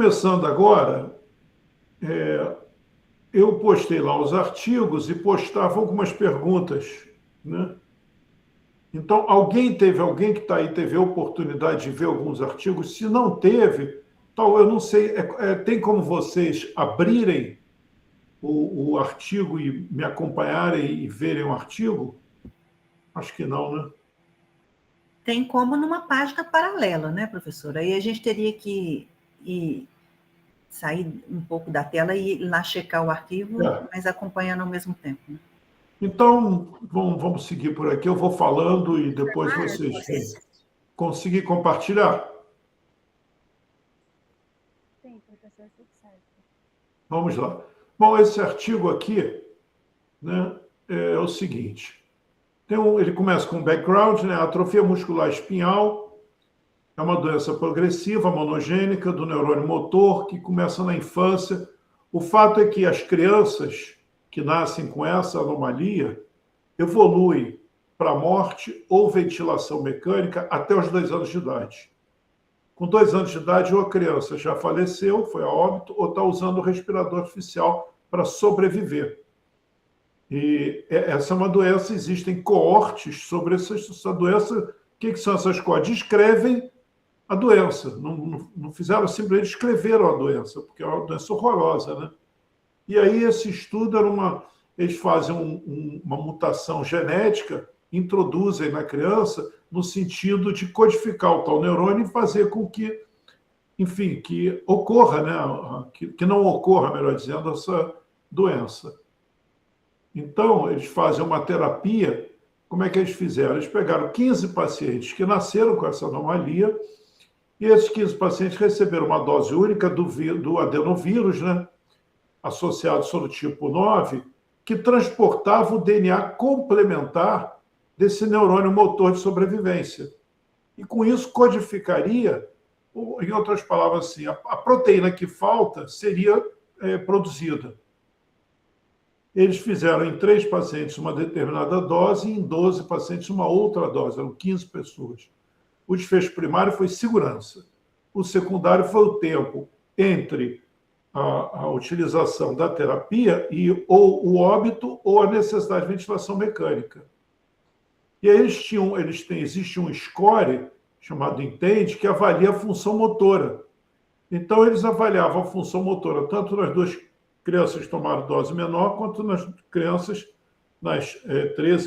começando agora, eu postei lá os artigos e postava algumas perguntas, né? Então, alguém que está aí, teve a oportunidade de ver alguns artigos? Se não teve, tal, eu não sei, tem como vocês abrirem o artigo e me acompanharem e verem o artigo? Acho que não, né? Tem como numa página paralela, né, professora? Aí a gente teria que sair um pouco da tela e ir lá checar o arquivo, mas acompanhando ao mesmo tempo, né? Então, vamos seguir por aqui. Eu vou falando e depois vocês vêm. Conseguir compartilhar? Sim, professor, tudo certo. Vamos lá. Bom, esse artigo aqui, né, é o seguinte. Ele começa com um background, né? A atrofia muscular espinhal é uma doença progressiva, monogênica, do neurônio motor, que começa na infância. O fato é que as crianças que nascem com essa anomalia evoluem para morte ou ventilação mecânica até os 2 anos de idade. Com 2 anos de idade, ou a criança já faleceu, foi a óbito, ou está usando o respirador artificial para sobreviver. E essa é uma doença, existem coortes sobre essa doença. O que são essas coortes? Descrevem a doença. Não fizeram, simplesmente escreveram a doença, porque é uma doença horrorosa, né? E aí esse estudo eles fazem uma mutação genética, introduzem na criança no sentido de codificar o tal neurônio e fazer com que, enfim, que ocorra, né? Que não ocorra, melhor dizendo, essa doença. Então, eles fazem uma terapia. Como é que eles fizeram? Eles pegaram 15 pacientes que nasceram com essa anomalia, e esses 15 pacientes receberam uma dose única do adenovírus, né? Associado sorotipo 9, que transportava o DNA complementar desse neurônio motor de sobrevivência. E com isso codificaria, em outras palavras, assim, a proteína que falta seria produzida. Eles fizeram em 3 pacientes uma determinada dose e em 12 pacientes uma outra dose, eram 15 pessoas. O desfecho primário foi segurança. O secundário foi o tempo entre a utilização da terapia e ou o óbito ou a necessidade de ventilação mecânica. E aí existe um score chamado INTEND que avalia a função motora. Então, eles avaliavam a função motora tanto nas 2 crianças que tomaram dose menor, quanto nas 13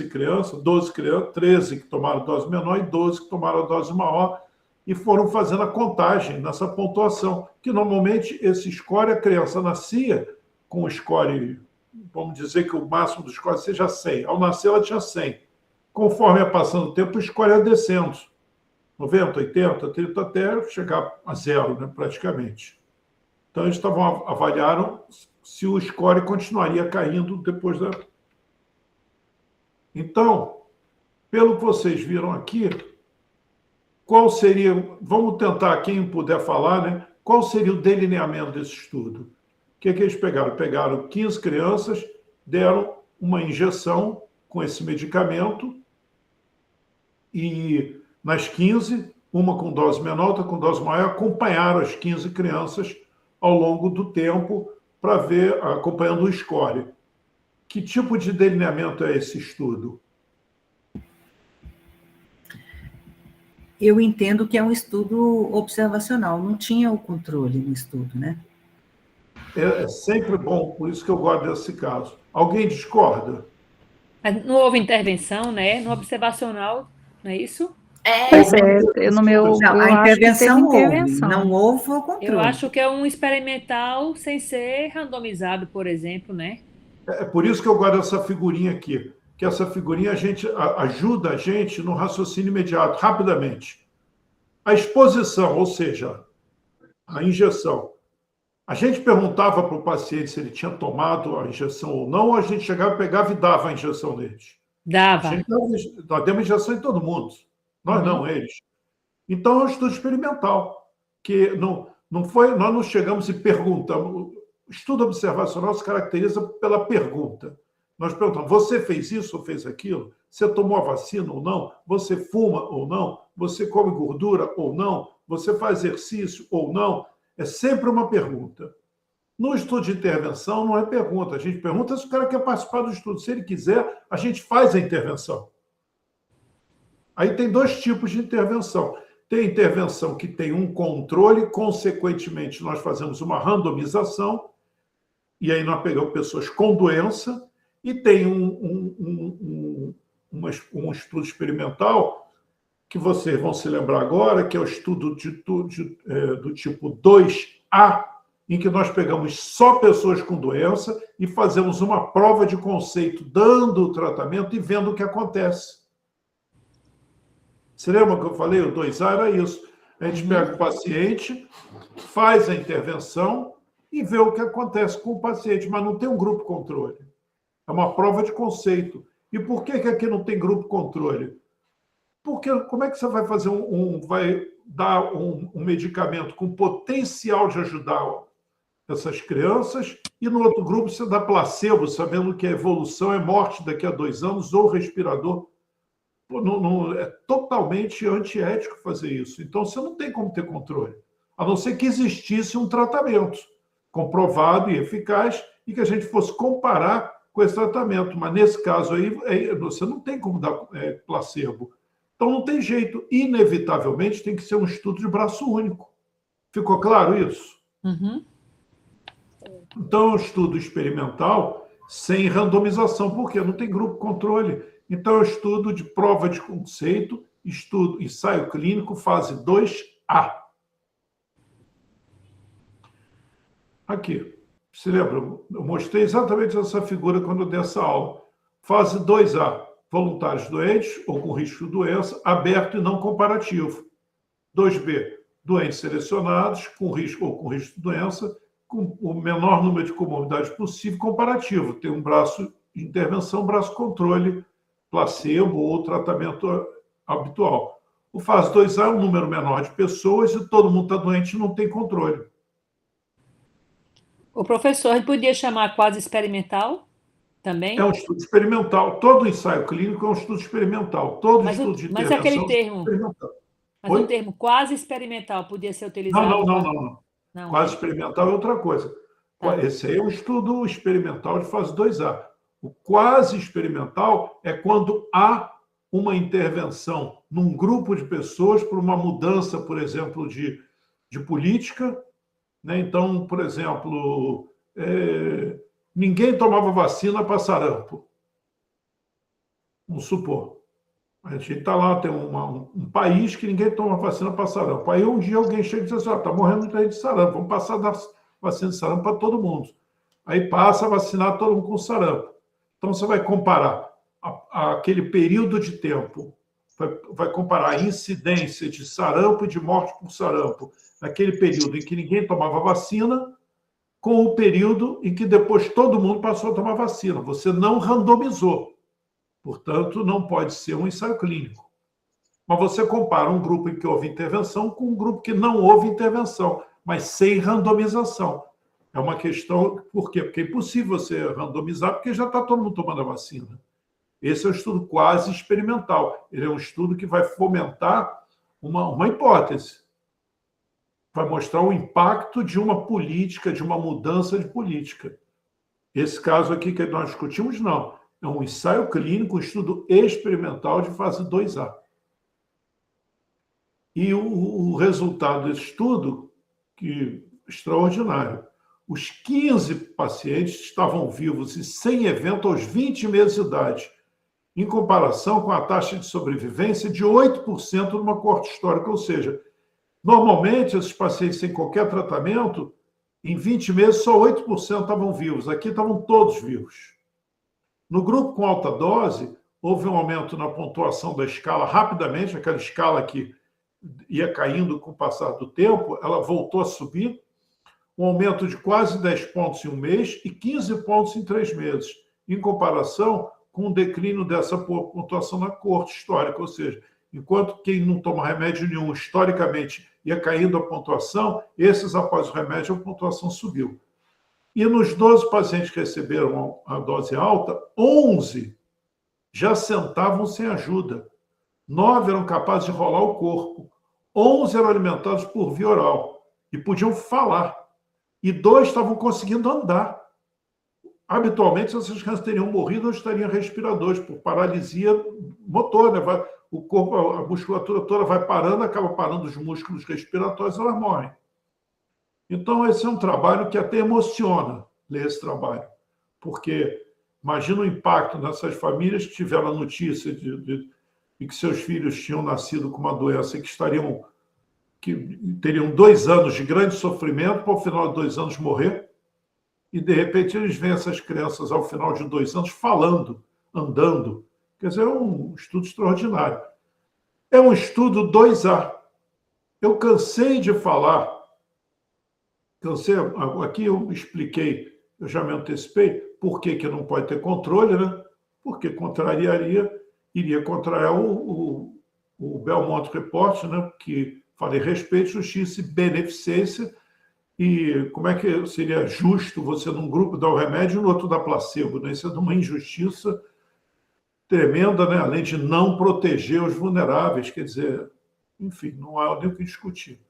crianças, 12 crianças, 13 que tomaram dose menor e 12 que tomaram a dose maior, e foram fazendo a contagem nessa pontuação, que normalmente esse score, a criança nascia com o score, vamos dizer que o máximo do score seja 100. Ao nascer, ela tinha 100. Conforme ia passando o tempo, o score ia descendo. 90, 80, 30, até chegar a 0, né, praticamente. Então, eles avaliaram se o score continuaria caindo depois da... Então, pelo que vocês viram aqui, qual seria... Vamos tentar, quem puder falar, né? Qual seria o delineamento desse estudo? O que eles pegaram? Pegaram 15 crianças, deram uma injeção com esse medicamento e nas 15, uma com dose menor, outra com dose maior, acompanharam as 15 crianças ao longo do tempo para ver, acompanhando o score. Que tipo de delineamento é esse estudo? Eu entendo que é um estudo observacional, não tinha o controle no estudo, né? É sempre bom, por isso que eu gosto desse caso. Alguém discorda? Mas não houve intervenção, né? No observacional, não é isso? Pois no meu... Não, a intervenção houve, não houve o controle. Eu acho que é um experimental sem ser randomizado, por exemplo, né? É por isso que eu gosto dessa figurinha aqui, que essa figurinha ajuda a gente no raciocínio imediato, rapidamente. A exposição, ou seja, a injeção. A gente perguntava para o paciente se ele tinha tomado a injeção ou não, ou a gente chegava, pegava e dava a injeção neles? Dava. Nós demos injeção em todo mundo. Nós não, eles. Então, é um estudo experimental, que não foi, nós não chegamos e perguntamos. O estudo observacional se caracteriza pela pergunta. Nós perguntamos, você fez isso ou fez aquilo? Você tomou a vacina ou não? Você fuma ou não? Você come gordura ou não? Você faz exercício ou não? É sempre uma pergunta. No estudo de intervenção, não é pergunta. A gente pergunta se o cara quer participar do estudo. Se ele quiser, a gente faz a intervenção. Aí tem dois tipos de intervenção. Tem intervenção que tem um controle, consequentemente, nós fazemos uma randomização, e aí nós pegamos pessoas com doença, e tem um estudo experimental, que vocês vão se lembrar agora, que é o estudo do tipo 2A, em que nós pegamos só pessoas com doença e fazemos uma prova de conceito, dando o tratamento e vendo o que acontece. Você lembra que eu falei? O 2A era isso. A gente pega o paciente, faz a intervenção e vê o que acontece com o paciente, mas não tem um grupo controle. É uma prova de conceito. E por que aqui não tem grupo controle? Porque como é que você vai fazer vai dar um medicamento com potencial de ajudar essas crianças e no outro grupo você dá placebo, sabendo que a evolução é morte daqui a 2 anos ou respirador? É totalmente antiético fazer isso. Então, você não tem como ter controle, a não ser que existisse um tratamento comprovado e eficaz e que a gente fosse comparar com esse tratamento. Mas, nesse caso aí, você não tem como dar placebo. Então, não tem jeito. Inevitavelmente, tem que ser um estudo de braço único. Ficou claro isso? Uhum. Então, é um estudo experimental sem randomização. Por quê? Não tem grupo controle. Então, é um estudo de prova de conceito, estudo, ensaio clínico, fase 2A. Aqui. Se lembra? Eu mostrei exatamente essa figura quando eu dei essa aula. Fase 2A. Voluntários doentes ou com risco de doença, aberto e não comparativo. 2B. Doentes selecionados, com risco ou com risco de doença, com o menor número de comorbidades possível, comparativo. Tem um braço de intervenção, braço controle, placebo ou tratamento habitual. O fase 2A é um número menor de pessoas e todo mundo está doente e não tem controle. O professor, ele podia chamar quase experimental também? É um estudo experimental. Todo ensaio clínico é um estudo experimental. Todo estudo de intervenção mas aquele termo, é experimental. mas o termo quase experimental podia ser utilizado? Não. Quase experimental é outra coisa. Tá. Esse aí é um estudo experimental de fase 2A. O quase experimental é quando há uma intervenção num grupo de pessoas por uma mudança, por exemplo, de política. Né? Então, por exemplo, ninguém tomava vacina para sarampo. Vamos supor. A gente está lá, tem um país que ninguém toma vacina para sarampo. Aí um dia alguém chega e diz assim, está morrendo muita gente de sarampo, vamos passar a dar vacina de sarampo para todo mundo. Aí passa a vacinar todo mundo com sarampo. Então, você vai comparar aquele período de tempo, vai comparar a incidência de sarampo e de morte por sarampo, naquele período em que ninguém tomava vacina, com o período em que depois todo mundo passou a tomar vacina. Você não randomizou. Portanto, não pode ser um ensaio clínico. Mas você compara um grupo em que houve intervenção com um grupo que não houve intervenção, mas sem randomização. É uma questão... Por quê? Porque é impossível você randomizar, porque já está todo mundo tomando a vacina. Esse é um estudo quase experimental. Ele é um estudo que vai fomentar uma hipótese. Vai mostrar o impacto de uma política, de uma mudança de política. Esse caso aqui que nós discutimos, não. É um ensaio clínico, um estudo experimental de fase 2A. E o resultado desse estudo, extraordinário, os 15 pacientes estavam vivos e sem evento aos 20 meses de idade, em comparação com a taxa de sobrevivência de 8% numa coorte histórica, ou seja, normalmente esses pacientes sem qualquer tratamento, em 20 meses só 8% estavam vivos, aqui estavam todos vivos. No grupo com alta dose, houve um aumento na pontuação da escala rapidamente, aquela escala que ia caindo com o passar do tempo, ela voltou a subir, um aumento de quase 10 pontos em um mês e 15 pontos em 3 meses, em comparação com o declínio dessa pontuação na coorte histórica, ou seja, enquanto quem não toma remédio nenhum, historicamente, ia caindo a pontuação, esses, após o remédio, a pontuação subiu. E nos 12 pacientes que receberam a dose alta, 11 já sentavam sem ajuda. 9 eram capazes de rolar o corpo. 11 eram alimentados por via oral. e podiam falar. E 2 estavam conseguindo andar. Habitualmente, essas crianças teriam morrido ou estariam respiradores por paralisia motor, né? O corpo, a musculatura toda vai parando, acaba parando os músculos respiratórios, elas morrem. Então, esse é um trabalho que até emociona ler esse trabalho, porque imagina o impacto nessas famílias que tiveram a notícia de que seus filhos tinham nascido com uma doença e que teriam 2 anos de grande sofrimento para, ao final de 2 anos, morrer. E, de repente, eles veem essas crianças, ao final de 2 anos, falando, andando. Quer dizer, é um estudo extraordinário. É um estudo 2A. Eu cansei de falar, aqui eu expliquei, eu já me antecipei, por que não pode ter controle, né? Porque iria contrariar o Belmont Report, né? Que fala em respeito, justiça e beneficência. E como é que seria justo você, num grupo, dar o remédio e no outro dar placebo? Né? Isso é de uma injustiça tremenda, né? Além de não proteger os vulneráveis. Quer dizer, enfim, não há nem o que discutir.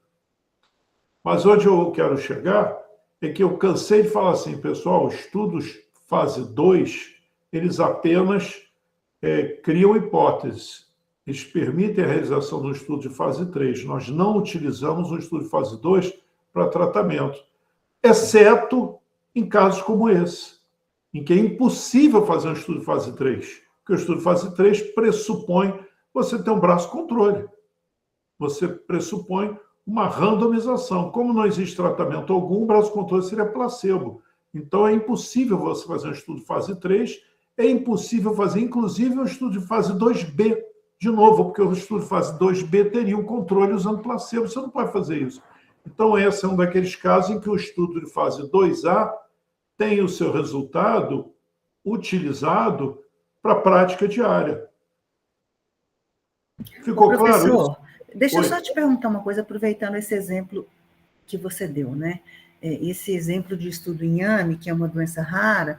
Mas onde eu quero chegar é que eu cansei de falar assim, pessoal, estudos fase 2, eles apenas criam hipóteses. Eles permitem a realização do estudo de fase 3. Nós não utilizamos o estudo de fase 2 para tratamento, exceto em casos como esse, em que é impossível fazer um estudo de fase 3, porque o estudo de fase 3 pressupõe você ter um braço controle, você pressupõe uma randomização. Como não existe tratamento algum, o braço controle seria placebo. Então, é impossível você fazer um estudo de fase 3, é impossível fazer, inclusive, um estudo de fase 2B, de novo, porque o estudo de fase 2B teria um controle usando placebo, você não pode fazer isso. Então, esse é um daqueles casos em que o estudo de fase 2A tem o seu resultado utilizado para a prática diária. Ficou claro isso? Professor, deixa eu só te perguntar uma coisa, aproveitando esse exemplo que você deu, né? Esse exemplo de estudo em AME, que é uma doença rara,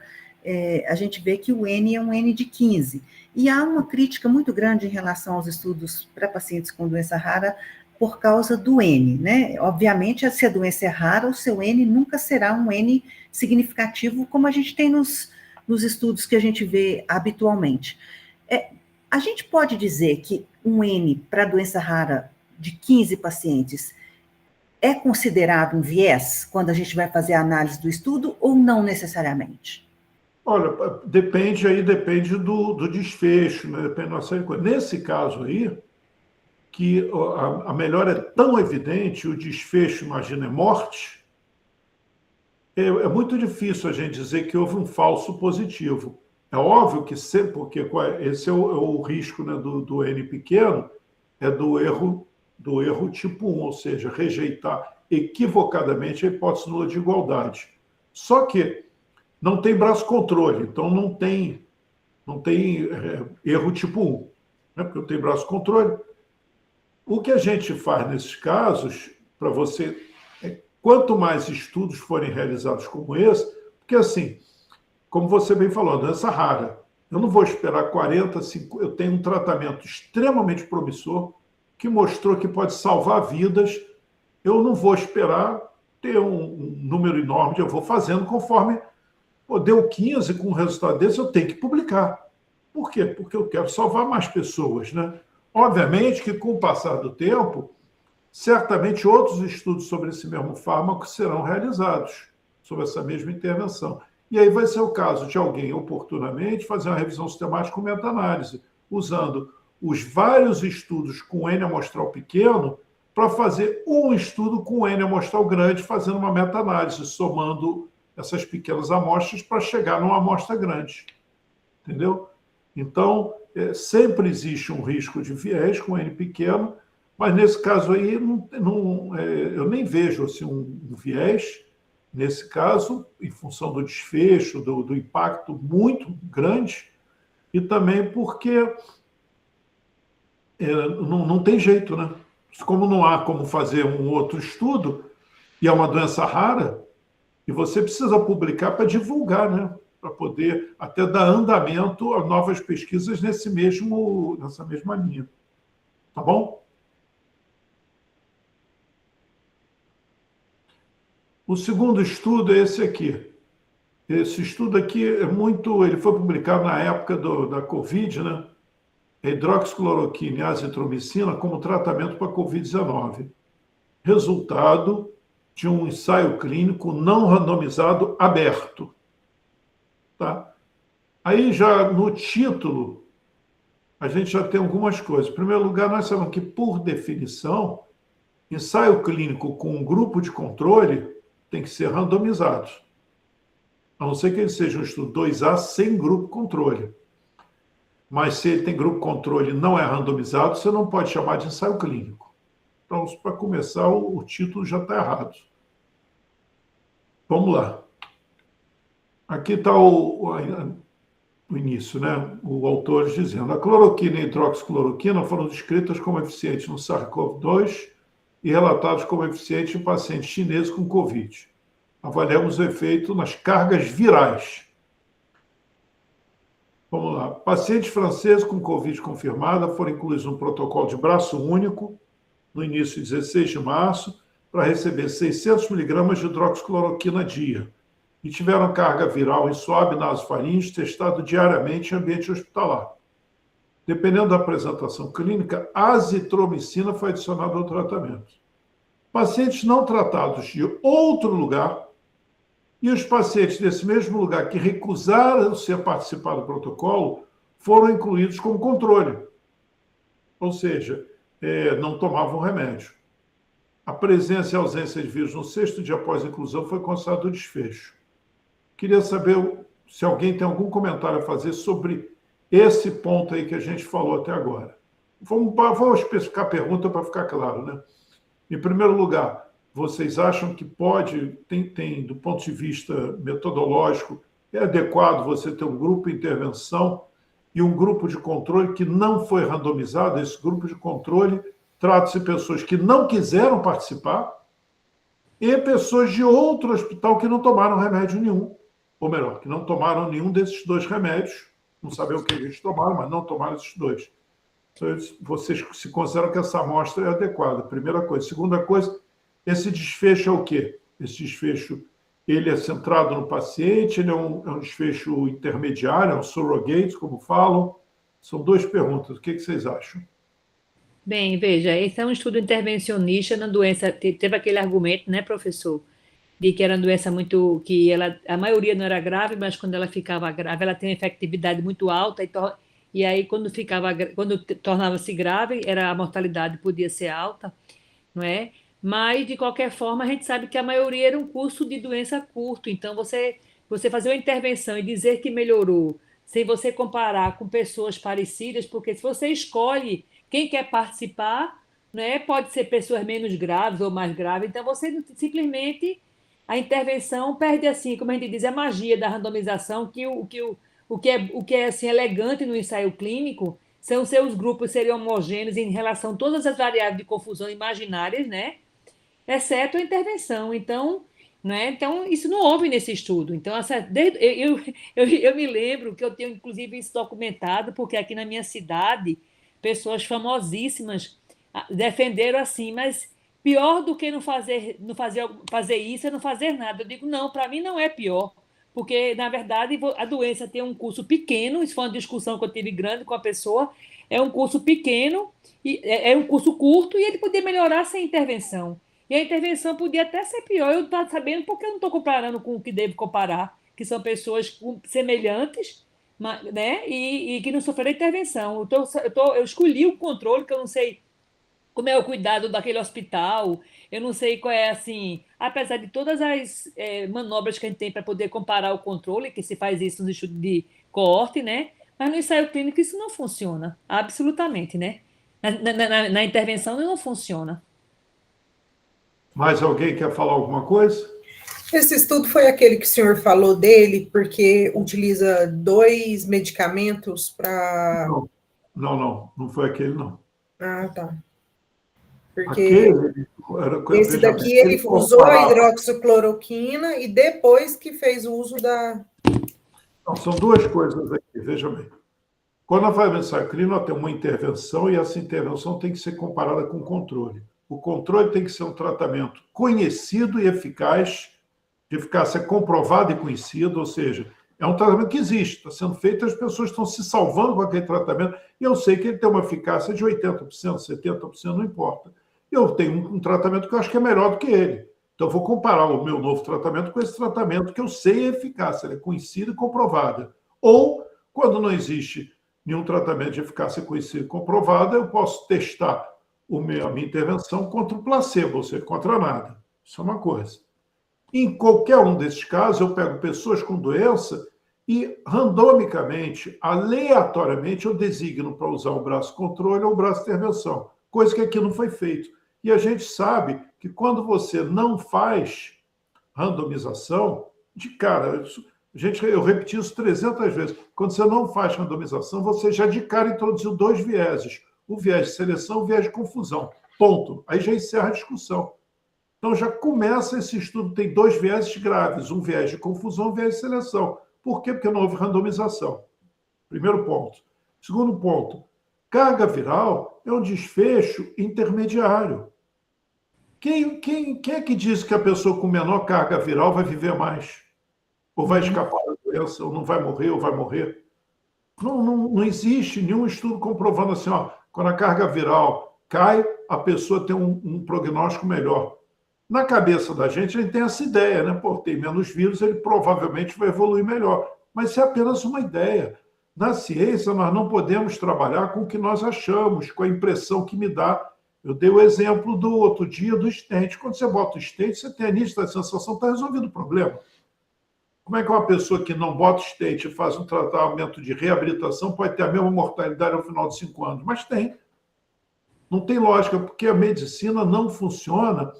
a gente vê que o N é um N de 15. E há uma crítica muito grande em relação aos estudos para pacientes com doença rara por causa do N, né? Obviamente, se a doença é rara, o seu N nunca será um N significativo, como a gente tem nos estudos que a gente vê habitualmente. A gente pode dizer que um N para doença rara de 15 pacientes é considerado um viés quando a gente vai fazer a análise do estudo ou não necessariamente? Olha, depende do desfecho, né? Depende de uma série de coisas. Nesse caso aí, que a melhora é tão evidente, o desfecho, imagina, é morte, é muito difícil a gente dizer que houve um falso positivo. É óbvio que sempre, porque esse é o risco, né, do N pequeno, é do erro tipo 1, ou seja, rejeitar equivocadamente a hipótese nula de igualdade. Só que não tem braço controle, então não tem erro tipo 1, né, porque não tem braço controle. O que a gente faz nesses casos, para você, quanto mais estudos forem realizados como esse, porque assim, como você bem falou, doença rara, eu não vou esperar 40, 50, eu tenho um tratamento extremamente promissor, que mostrou que pode salvar vidas, eu não vou esperar ter um número enorme, eu vou fazendo conforme, deu 15 com um resultado desse, eu tenho que publicar. Por quê? Porque eu quero salvar mais pessoas, né? Obviamente que, com o passar do tempo, certamente outros estudos sobre esse mesmo fármaco serão realizados, sobre essa mesma intervenção. E aí vai ser o caso de alguém, oportunamente, fazer uma revisão sistemática com meta-análise, usando os vários estudos com N amostral pequeno para fazer um estudo com N amostral grande, fazendo uma meta-análise, somando essas pequenas amostras para chegar numa amostra grande. Entendeu? Então, sempre existe um risco de viés com N pequeno, mas nesse caso aí eu nem vejo assim, um viés, nesse caso, em função do desfecho, do impacto muito grande, e também porque não tem jeito, né? Como não há como fazer um outro estudo, e é uma doença rara, e você precisa publicar para divulgar, né? Para poder até dar andamento a novas pesquisas nessa mesma linha. Tá bom? O segundo estudo é esse aqui. Esse estudo aqui ele foi publicado na época da Covid, né? Hidroxicloroquina e azitromicina como tratamento para Covid-19. Resultado de um ensaio clínico não randomizado aberto. Tá? Aí já no título, a gente já tem algumas coisas. Em primeiro lugar, nós sabemos que, por definição, ensaio clínico com um grupo de controle tem que ser randomizado. A não ser que ele seja um estudo 2A sem grupo controle. Mas se ele tem grupo controle e não é randomizado, você não pode chamar de ensaio clínico. Então, para começar, o título já está errado. Vamos lá. Aqui está o início, né? O autor dizendo: a cloroquina e a hidroxicloroquina foram descritas como eficientes no SARS-CoV-2 e relatados como eficientes em pacientes chineses com Covid. Avaliamos o efeito nas cargas virais. Vamos lá. Pacientes franceses com Covid confirmada foram incluídos no protocolo de braço único, no início de 16 de março, para receber 600 miligramas de hidroxicloroquina dia, e tiveram carga viral em suave nasofaringe testado diariamente em ambiente hospitalar. Dependendo da apresentação clínica, a azitromicina foi adicionada ao tratamento. Pacientes não tratados de outro lugar e os pacientes desse mesmo lugar que recusaram-se a participar do protocolo foram incluídos como controle. Ou seja, não tomavam remédio. A presença e ausência de vírus no 6º dia após a inclusão foi considerado o desfecho. Queria saber se alguém tem algum comentário a fazer sobre esse ponto aí que a gente falou até agora. Vamos especificar a pergunta para ficar claro, né? Em primeiro lugar, vocês acham que tem, do ponto de vista metodológico, é adequado você ter um grupo de intervenção e um grupo de controle que não foi randomizado? Esse grupo de controle trata-se de pessoas que não quiseram participar e pessoas de outro hospital que não tomaram remédio nenhum. Ou melhor, que não tomaram nenhum desses dois remédios. Não sabem o que eles tomaram, mas não tomaram esses dois. Então, vocês se consideram que essa amostra é adequada, primeira coisa. Segunda coisa, esse desfecho é o quê? Esse desfecho, ele é centrado no paciente, ele é um desfecho intermediário, é um surrogate, como falam? São duas perguntas. O que vocês acham? Bem, veja, esse é um estudo intervencionista na doença. Teve aquele argumento, né, professor, de que era uma doença a maioria não era grave, mas quando ela ficava grave, ela tem uma efetividade muito alta, e aí quando tornava-se grave, a mortalidade podia ser alta, não é? Mas, de qualquer forma, a gente sabe que a maioria era um curso de doença curto, então você fazer uma intervenção e dizer que melhorou, sem você comparar com pessoas parecidas, porque se você escolhe quem quer participar, né, pode ser pessoas menos graves ou mais graves, então você simplesmente, a intervenção perde, assim, como a gente diz, a magia da randomização, o que é assim, elegante no ensaio clínico são seus grupos serem homogêneos em relação a todas as variáveis de confusão imaginárias, né, exceto a intervenção. Então, né, então isso não houve nesse estudo. Então, eu me lembro que eu tenho, inclusive, isso documentado, porque aqui na minha cidade, pessoas famosíssimas defenderam assim, mas pior do que não fazer isso é não fazer nada. Eu digo, não, para mim não é pior, porque, na verdade, a doença tem um curso pequeno, isso foi uma discussão que eu tive grande com a pessoa, é um curso pequeno, é um curso curto, e ele podia melhorar sem intervenção. E a intervenção podia até ser pior, eu estou sabendo porque eu não estou comparando com o que devo comparar, que são pessoas semelhantes, né, e que não sofreram intervenção. Eu escolhi o controle, que eu não sei como é o cuidado daquele hospital, eu não sei qual é, assim, apesar de todas as manobras que a gente tem para poder comparar o controle, que se faz isso no estudo de coorte, né, mas no ensaio clínico isso não funciona, absolutamente, né, na intervenção não funciona. Mais alguém quer falar alguma coisa? Esse estudo foi aquele que o senhor falou dele, porque utiliza 2 medicamentos para... Não foi aquele, não. Ah, tá. Porque esse daqui ele usou a hidroxicloroquina e depois que fez o uso da... Não, são duas coisas aqui, veja bem. Quando nós fazemos ensaio clínico, nós temos uma intervenção e essa intervenção tem que ser comparada com o controle. O controle tem que ser um tratamento conhecido e eficaz de eficácia comprovada e conhecida, ou seja, é um tratamento que existe, está sendo feito, as pessoas estão se salvando com aquele tratamento, e eu sei que ele tem uma eficácia de 80%, 70%, não importa. Eu tenho um tratamento que eu acho que é melhor do que ele. Então, eu vou comparar o meu novo tratamento com esse tratamento que eu sei a eficácia, ele é conhecida e comprovada. Ou, quando não existe nenhum tratamento de eficácia conhecida e comprovada, eu posso testar a minha intervenção contra o placebo, ou seja, contra nada. Isso é uma coisa. Em qualquer um desses casos, eu pego pessoas com doença e, randomicamente, aleatoriamente, eu designo para usar o braço controle ou o braço intervenção, coisa que aqui não foi feito. E a gente sabe que quando você não faz randomização, de cara, eu repeti isso 300 vezes, quando você não faz randomização, você já de cara introduziu 2 vieses, o viés de seleção e o viés de confusão. Ponto. Aí já encerra a discussão. Então, já começa esse estudo, tem 2 vieses graves, um viés de confusão e um viés de seleção. Por quê? Porque não houve randomização. Primeiro ponto. Segundo ponto, carga viral é um desfecho intermediário. Quem é que diz que a pessoa com menor carga viral vai viver mais? Ou vai escapar da doença, ou não vai morrer, ou vai morrer? Não existe nenhum estudo comprovando assim, ó, quando a carga viral cai, a pessoa tem um prognóstico melhor. Na cabeça da gente, a gente tem essa ideia, né? Pô, tem menos vírus, ele provavelmente vai evoluir melhor. Mas isso é apenas uma ideia. Na ciência, nós não podemos trabalhar com o que nós achamos, com a impressão que me dá. Eu dei o exemplo do outro dia do stent. Quando você bota o stent, você tem a nítida sensação que está resolvido o problema. Como é que uma pessoa que não bota stent e faz um tratamento de reabilitação pode ter a mesma mortalidade ao final de 5 anos? Mas tem. Não tem lógica, porque a medicina não funciona,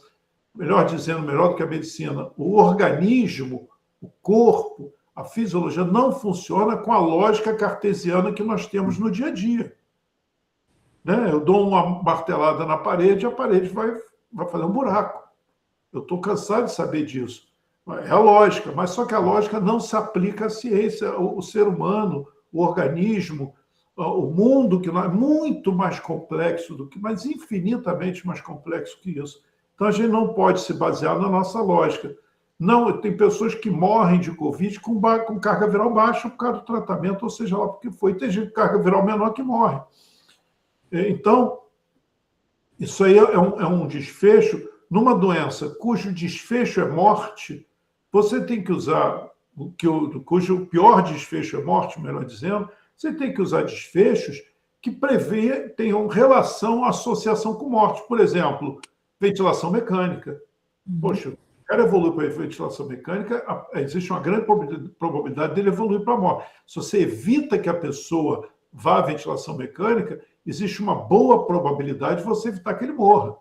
melhor dizendo, melhor do que a medicina, o organismo, o corpo, a fisiologia não funciona com a lógica cartesiana que nós temos no dia a dia. Né? Eu dou uma martelada na parede, a parede vai fazer um buraco. Eu estou cansado de saber disso. É a lógica, mas só que a lógica não se aplica à ciência. O ser humano, o organismo, o mundo, que é muito mais complexo do que, mas infinitamente mais complexo que isso. Então, a gente não pode se basear na nossa lógica. Não, tem pessoas que morrem de Covid com carga viral baixa por causa do tratamento, ou seja lá porque foi. Tem gente com carga viral menor que morre. Então, isso aí é um desfecho. Numa doença cujo desfecho é morte, você tem que usar, cujo pior desfecho é morte, melhor dizendo, você tem que usar desfechos que tenham relação, associação com morte. Por exemplo, ventilação mecânica. Poxa, o cara evolui para a ventilação mecânica, existe uma grande probabilidade dele evoluir para a morte. Se você evita que a pessoa vá à ventilação mecânica, existe uma boa probabilidade de você evitar que ele morra.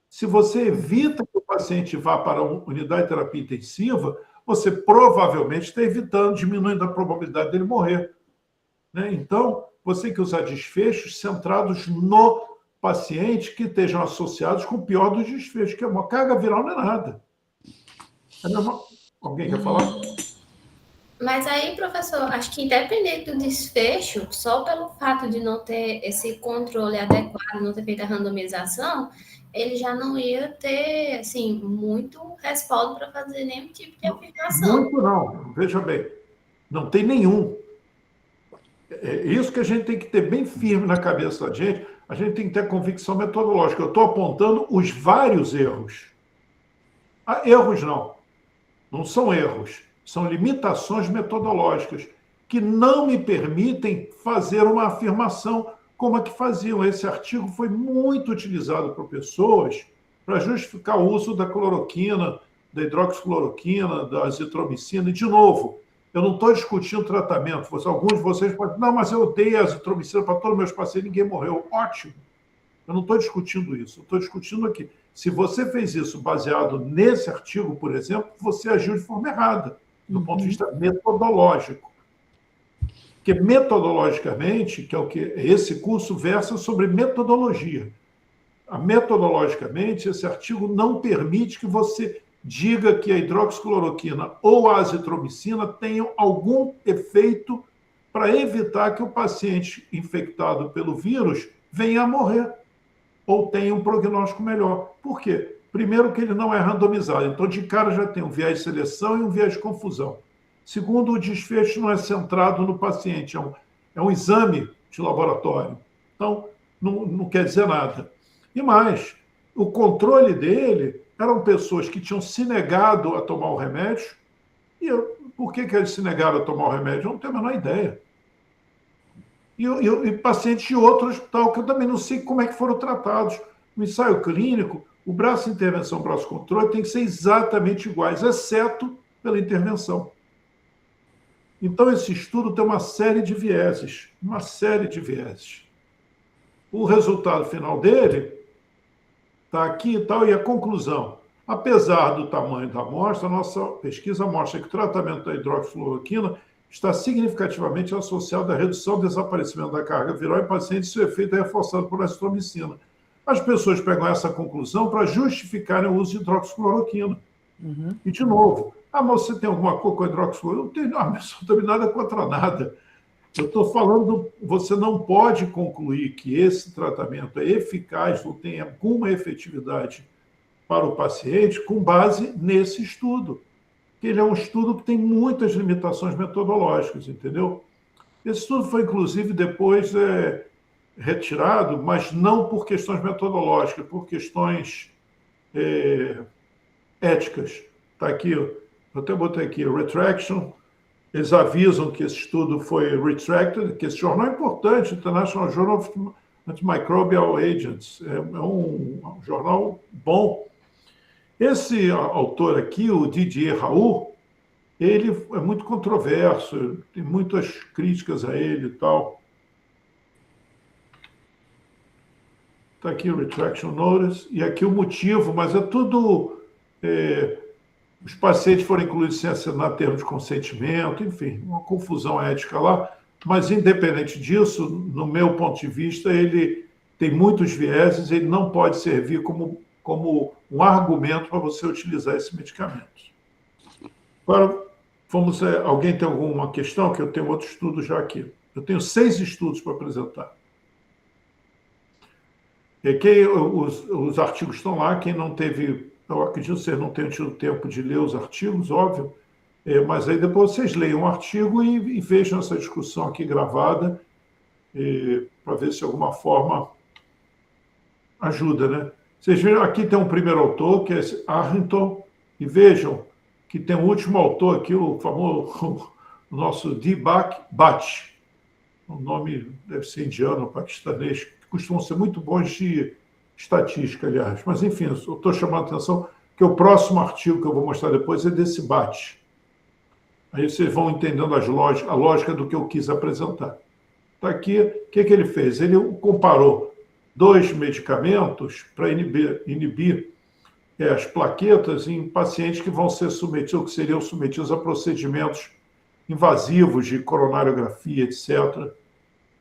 Se você evita que o paciente vá para uma unidade de terapia intensiva, você provavelmente está evitando, diminuindo a probabilidade dele morrer. Né? Então, você tem que usar desfechos centrados no paciente que estejam associados com o pior dos desfechos, que é uma carga viral, não é nada. Alguém quer falar? Mas aí, professor, acho que independente do desfecho, só pelo fato de não ter esse controle adequado, não ter feito a randomização, ele já não ia ter, assim, muito respaldo para fazer nenhum tipo de aplicação. Muito não, veja bem, não tem nenhum. É isso que a gente tem que ter bem firme na cabeça da gente, a gente tem que ter convicção metodológica. Eu estou apontando os vários erros. Erros não são erros, são limitações metodológicas que não me permitem fazer uma afirmação como a que faziam. Esse artigo foi muito utilizado por pessoas para justificar o uso da cloroquina, da hidroxicloroquina, da azitromicina. E, de novo, eu não estou discutindo tratamento. Alguns de vocês podem dizer, não, mas eu dei azitromicina para todos os meus pacientes, ninguém morreu. Ótimo. Eu não estou discutindo isso. Eu estou discutindo aqui. Se você fez isso baseado nesse artigo, por exemplo, você agiu de forma errada, do ponto de vista metodológico. Porque metodologicamente, que é o que esse curso versa sobre metodologia. Metodologicamente, esse artigo não permite que você diga que a hidroxicloroquina ou a azitromicina tenham algum efeito para evitar que o paciente infectado pelo vírus venha a morrer ou tenha um prognóstico melhor. Por quê? Primeiro, que ele não é randomizado. Então, de cara, já tem um viés de seleção e um viés de confusão. Segundo, o desfecho não é centrado no paciente, é um exame de laboratório. Então, não quer dizer nada. E mais, o controle dele eram pessoas que tinham se negado a tomar o remédio. E por que eles se negaram a tomar o remédio? Eu não tenho a menor ideia. E pacientes de outro hospital, que eu também não sei como é que foram tratados. No ensaio clínico, o braço de intervenção e o braço de controle tem que ser exatamente iguais, exceto pela intervenção. Então, esse estudo tem uma série de vieses, O resultado final dele está aqui e tal, e a conclusão. Apesar do tamanho da amostra, a nossa pesquisa mostra que o tratamento da hidroxicloroquina está significativamente associado à redução do desaparecimento da carga viral em pacientes e seu efeito é reforçado por azitromicina. As pessoas pegam essa conclusão para justificarem o uso de hidroxicloroquina. Uhum. E, de novo, mas você tem alguma coisa com hidroxicloroquina? Eu não tenho absolutamente nada contra nada. Eu estou falando, você não pode concluir que esse tratamento é eficaz ou tem alguma efetividade para o paciente com base nesse estudo. Ele é um estudo que tem muitas limitações metodológicas, entendeu? Esse estudo foi, inclusive, depois retirado, mas não por questões metodológicas, por questões éticas. Está aqui, eu até botei aqui, retraction. Eles avisam que esse estudo foi retracted, que esse jornal é importante, International Journal of Antimicrobial Agents. É um jornal bom. Esse autor aqui, o Didier Raoult, ele é muito controverso, tem muitas críticas a ele e tal. Está aqui o Retraction Notice, e aqui o motivo, mas é tudo... os pacientes foram incluídos sem assinar termo de consentimento, enfim, uma confusão ética lá, mas independente disso, no meu ponto de vista, ele tem muitos vieses, ele não pode servir como um argumento para você utilizar esse medicamento. Agora, alguém tem alguma questão? Que eu tenho outro estudo já aqui. Eu tenho 6 estudos para apresentar. Os artigos estão lá, quem não teve, eu acredito que vocês não tenham tido tempo de ler os artigos, óbvio, mas aí depois vocês leiam o artigo e vejam essa discussão aqui gravada, para ver se de alguma forma ajuda, né? Vocês viram, aqui tem um primeiro autor, que é esse Arrington, e vejam que tem um último autor aqui, o famoso, o nosso Deepak Bhatt. O nome deve ser indiano, paquistanês, que costumam ser muito bons de estatística, aliás. Mas, enfim, eu estou chamando a atenção que o próximo artigo que eu vou mostrar depois é desse Bhatt. Aí vocês vão entendendo a lógica do que eu quis apresentar. Está aqui, o que ele fez? Ele comparou 2 medicamentos para inibir as plaquetas em pacientes que vão ser submetidos, ou que seriam submetidos a procedimentos invasivos de coronariografia, etc.,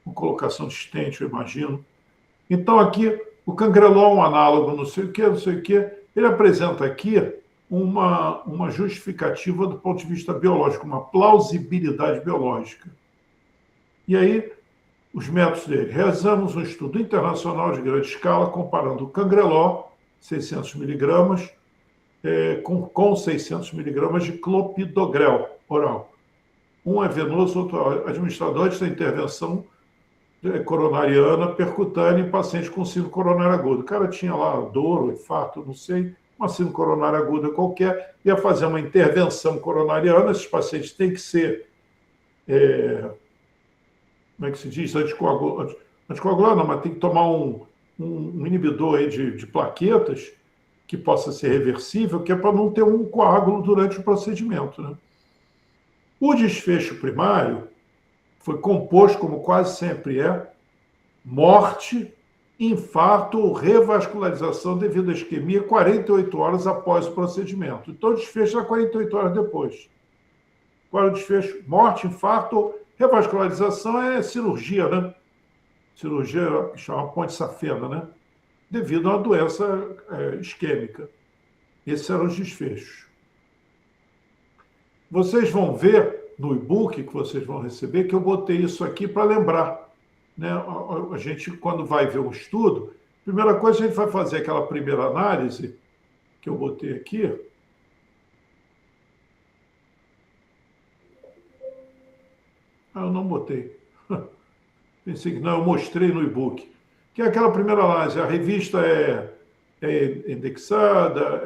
com colocação de stent, eu imagino. Então, aqui, o cangrelol, um análogo, não sei o quê, ele apresenta aqui uma justificativa do ponto de vista biológico, uma plausibilidade biológica. E aí, os métodos dele. Realizamos um estudo internacional de grande escala comparando o cangrelol, 600 miligramas, com 600 miligramas de clopidogrel oral. Um é venoso, outro administrado antes da intervenção coronariana percutânea em paciente com síndrome coronária aguda. O cara tinha lá dor ou infarto, não sei, uma síndrome coronária aguda qualquer, ia fazer uma intervenção coronariana, esses pacientes têm que ser... como é que se diz? Anticoagular não, mas tem que tomar um inibidor aí de plaquetas que possa ser reversível, que é para não ter um coágulo durante o procedimento, né? O desfecho primário foi composto, como quase sempre morte, infarto ou revascularização devido à isquemia 48 horas após o procedimento. Então, o desfecho é 48 horas depois. Qual é o desfecho? Morte, infarto ou revascularização é cirurgia, né? Cirurgia que chama ponte safena, né? Devido a uma doença isquêmica. Esses eram os desfechos. Vocês vão ver no e-book que vocês vão receber que eu botei isso aqui para lembrar, né? A gente, quando vai ver um estudo, a primeira coisa, a gente vai fazer aquela primeira análise que eu botei aqui. Ah, eu não botei. Pensei que não, eu mostrei no e-book. Que é aquela primeira análise. A revista é indexada,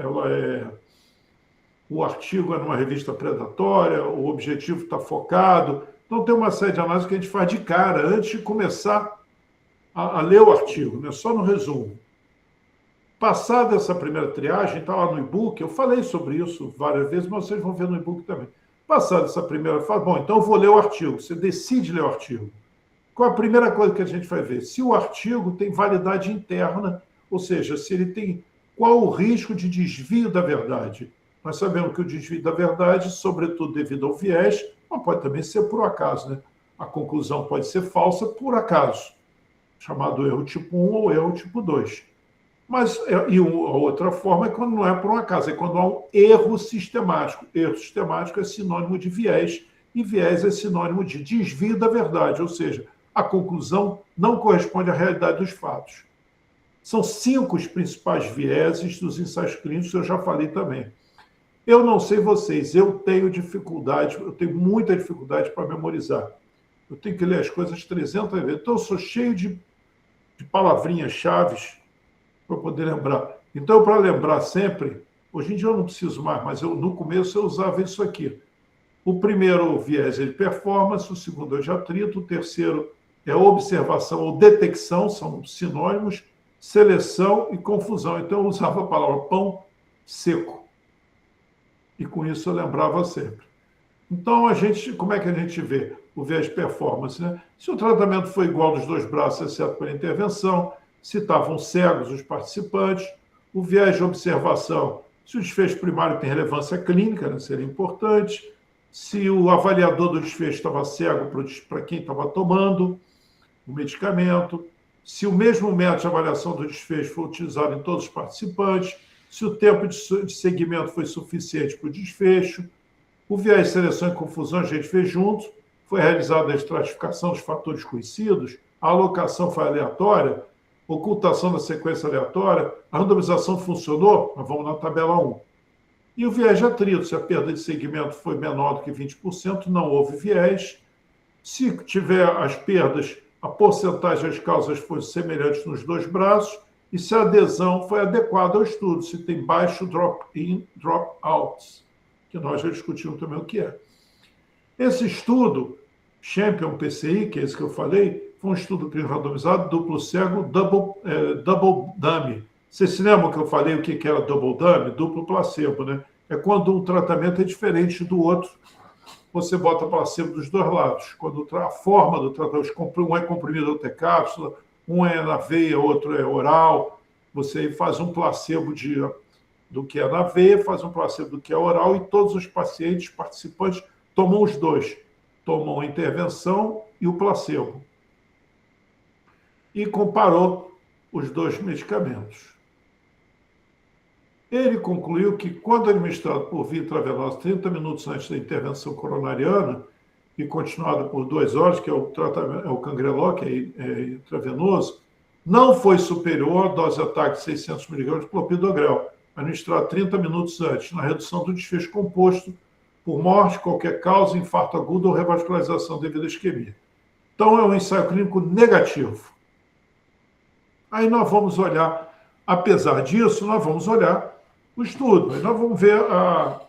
o artigo é numa revista predatória, o objetivo está focado. Então, tem uma série de análises que a gente faz de cara, antes de começar a ler o artigo, né? Só no resumo. Passada essa primeira triagem, está lá no e-book, eu falei sobre isso várias vezes, mas vocês vão ver no e-book também. Passada essa primeira fase, bom, então eu vou ler o artigo. Você decide ler o artigo. Qual a primeira coisa que a gente vai ver? Se o artigo tem validade interna, ou seja, se ele tem qual o risco de desvio da verdade. Nós sabemos que o desvio da verdade, sobretudo devido ao viés, mas pode também ser por acaso, né? A conclusão pode ser falsa por acaso, chamado erro tipo 1 ou erro tipo 2. Mas, a outra forma é quando não é por um acaso, é quando há um erro sistemático. Erro sistemático é sinônimo de viés, e viés é sinônimo de desvio da verdade, ou seja, a conclusão não corresponde à realidade dos fatos. São 5 os principais vieses dos ensaios clínicos, eu já falei também. Eu não sei vocês, eu tenho muita dificuldade para memorizar. Eu tenho que ler as coisas 300 vezes. Então, eu sou cheio de palavrinhas-chaves para poder lembrar. Então, para lembrar sempre, hoje em dia eu não preciso mais, mas no começo eu usava isso aqui. O primeiro viés é de performance, o segundo é de atrito, o terceiro é observação ou detecção, são sinônimos, seleção e confusão. Então, eu usava a palavra pão seco. E com isso eu lembrava sempre. Então, como é que a gente vê o viés de performance, né? Se o tratamento foi igual nos 2 braços, exceto pela intervenção, se estavam cegos os participantes, o viés de observação, se o desfecho primário tem relevância clínica, né, seria importante, se o avaliador do desfecho estava cego para quem estava tomando o medicamento, se o mesmo método de avaliação do desfecho foi utilizado em todos os participantes, se o tempo de seguimento foi suficiente para o desfecho, o viés de seleção e confusão a gente fez junto, foi realizada a estratificação dos fatores conhecidos, a alocação foi aleatória, ocultação da sequência aleatória, a randomização funcionou, nós vamos na tabela 1. E o viés de atrito, se a perda de segmento foi menor do que 20%, não houve viés. Se tiver as perdas, a porcentagem das causas foi semelhante nos 2 braços, e se a adesão foi adequada ao estudo, se tem baixo drop-in, drop-outs, que nós já discutimos também o que é. Esse estudo, Champion PCI, que é esse que eu falei, foi um estudo clínico randomizado, duplo cego, double dummy. Vocês se lembram que eu falei o que era double dummy? Duplo placebo, né? É quando um tratamento é diferente do outro, você bota placebo dos 2 lados. Quando a forma do tratamento, um é comprimido, outro é cápsula, um é na veia, outro é oral, você faz um placebo do que é na veia, faz um placebo do que é oral, e todos os pacientes, participantes, tomam os 2. Tomam a intervenção e o placebo. E comparou os 2 medicamentos. Ele concluiu que, quando administrado por via intravenosa 30 minutos antes da intervenção coronariana e continuado por 2 horas, que é o tratamento, é o Cangreló, que é intravenoso, não foi superior à dose ataque de 600 mg de clopidogrel, administrado 30 minutos antes, na redução do desfecho composto por morte, qualquer causa, infarto agudo ou revascularização devido à isquemia. Então, é um ensaio clínico negativo. Aí nós vamos olhar, apesar disso, nós vamos olhar o estudo. Aí nós vamos ver a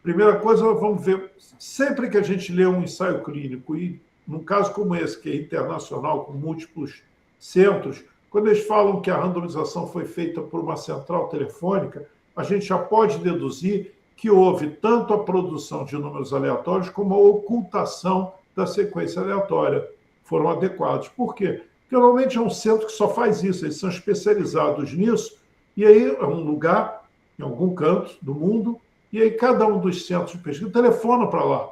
primeira coisa, nós vamos ver, sempre que a gente lê um ensaio clínico, e num caso como esse, que é internacional, com múltiplos centros, quando eles falam que a randomização foi feita por uma central telefônica, a gente já pode deduzir que houve tanto a produção de números aleatórios como a ocultação da sequência aleatória. Foram adequados. Por quê? Porque normalmente é um centro que só faz isso, eles são especializados nisso, e aí é um lugar, em algum canto do mundo, e aí cada um dos centros de pesquisa telefona para lá.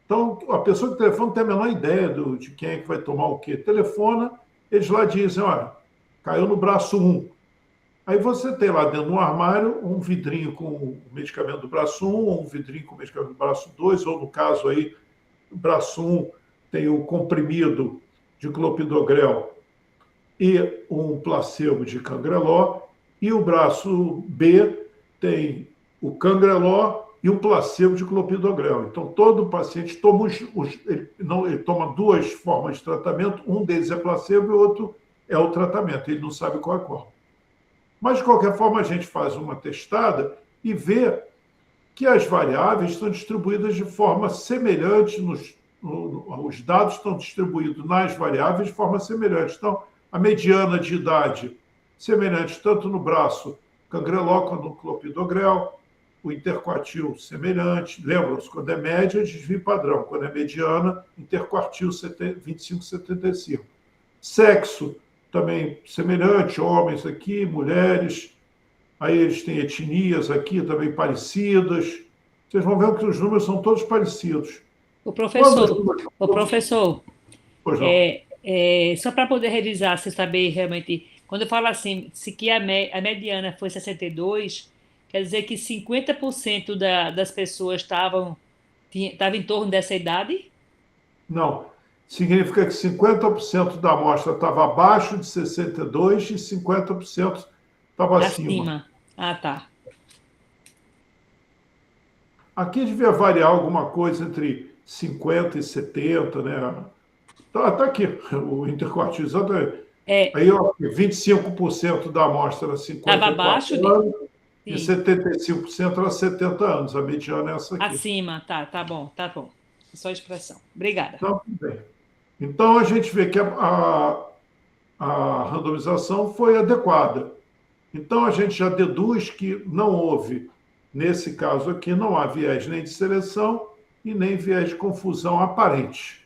Então, a pessoa que telefona não tem a menor ideia de quem é que vai tomar o quê. Telefona, eles lá dizem, olha, caiu no braço 1. Aí você tem lá dentro do armário um vidrinho com o medicamento do braço 1, ou um vidrinho com o medicamento do braço 2, ou no caso aí, o braço 1 tem o comprimido de clopidogrel e um placebo de Cangreló, e o braço B tem o cangreló e o placebo de clopidogrel. Então, todo paciente toma ele toma duas formas de tratamento, um deles é placebo e o outro é o tratamento, ele não sabe qual é qual. Mas, de qualquer forma, a gente faz uma testada e vê que as variáveis estão distribuídas de forma semelhante, os dados estão distribuídos nas variáveis de forma semelhante. Então, a mediana de idade semelhante tanto no braço cangreló quanto no clopidogrel, o interquartil semelhante. Lembram-se, quando é média, desvio padrão. Quando é mediana, interquartil 25-75. Sexo também semelhante, homens aqui, mulheres. Aí eles têm etnias aqui também parecidas. Vocês vão ver que os números são todos parecidos. O professor, Pois não. Só para poder revisar, você saber realmente, quando eu falo assim, se que a mediana foi 62, quer dizer que 50% das pessoas estavam em torno dessa idade? Não. Significa que 50% da amostra estava abaixo de 62 e 50% estava acima. Ah, tá. Aqui devia variar alguma coisa entre 50 e 70, né? Tá aqui, o interquartil, exatamente. Aí, ó, 25% da amostra era 50 estava abaixo anos, e 75% era 70 anos. A mediana é essa aqui. Acima, tá bom. Só a expressão. Obrigada. Então, bem. Então, a gente vê que a randomização foi adequada. Então, a gente já deduz que não houve, nesse caso aqui, não há viés nem de seleção e nem viés de confusão aparente.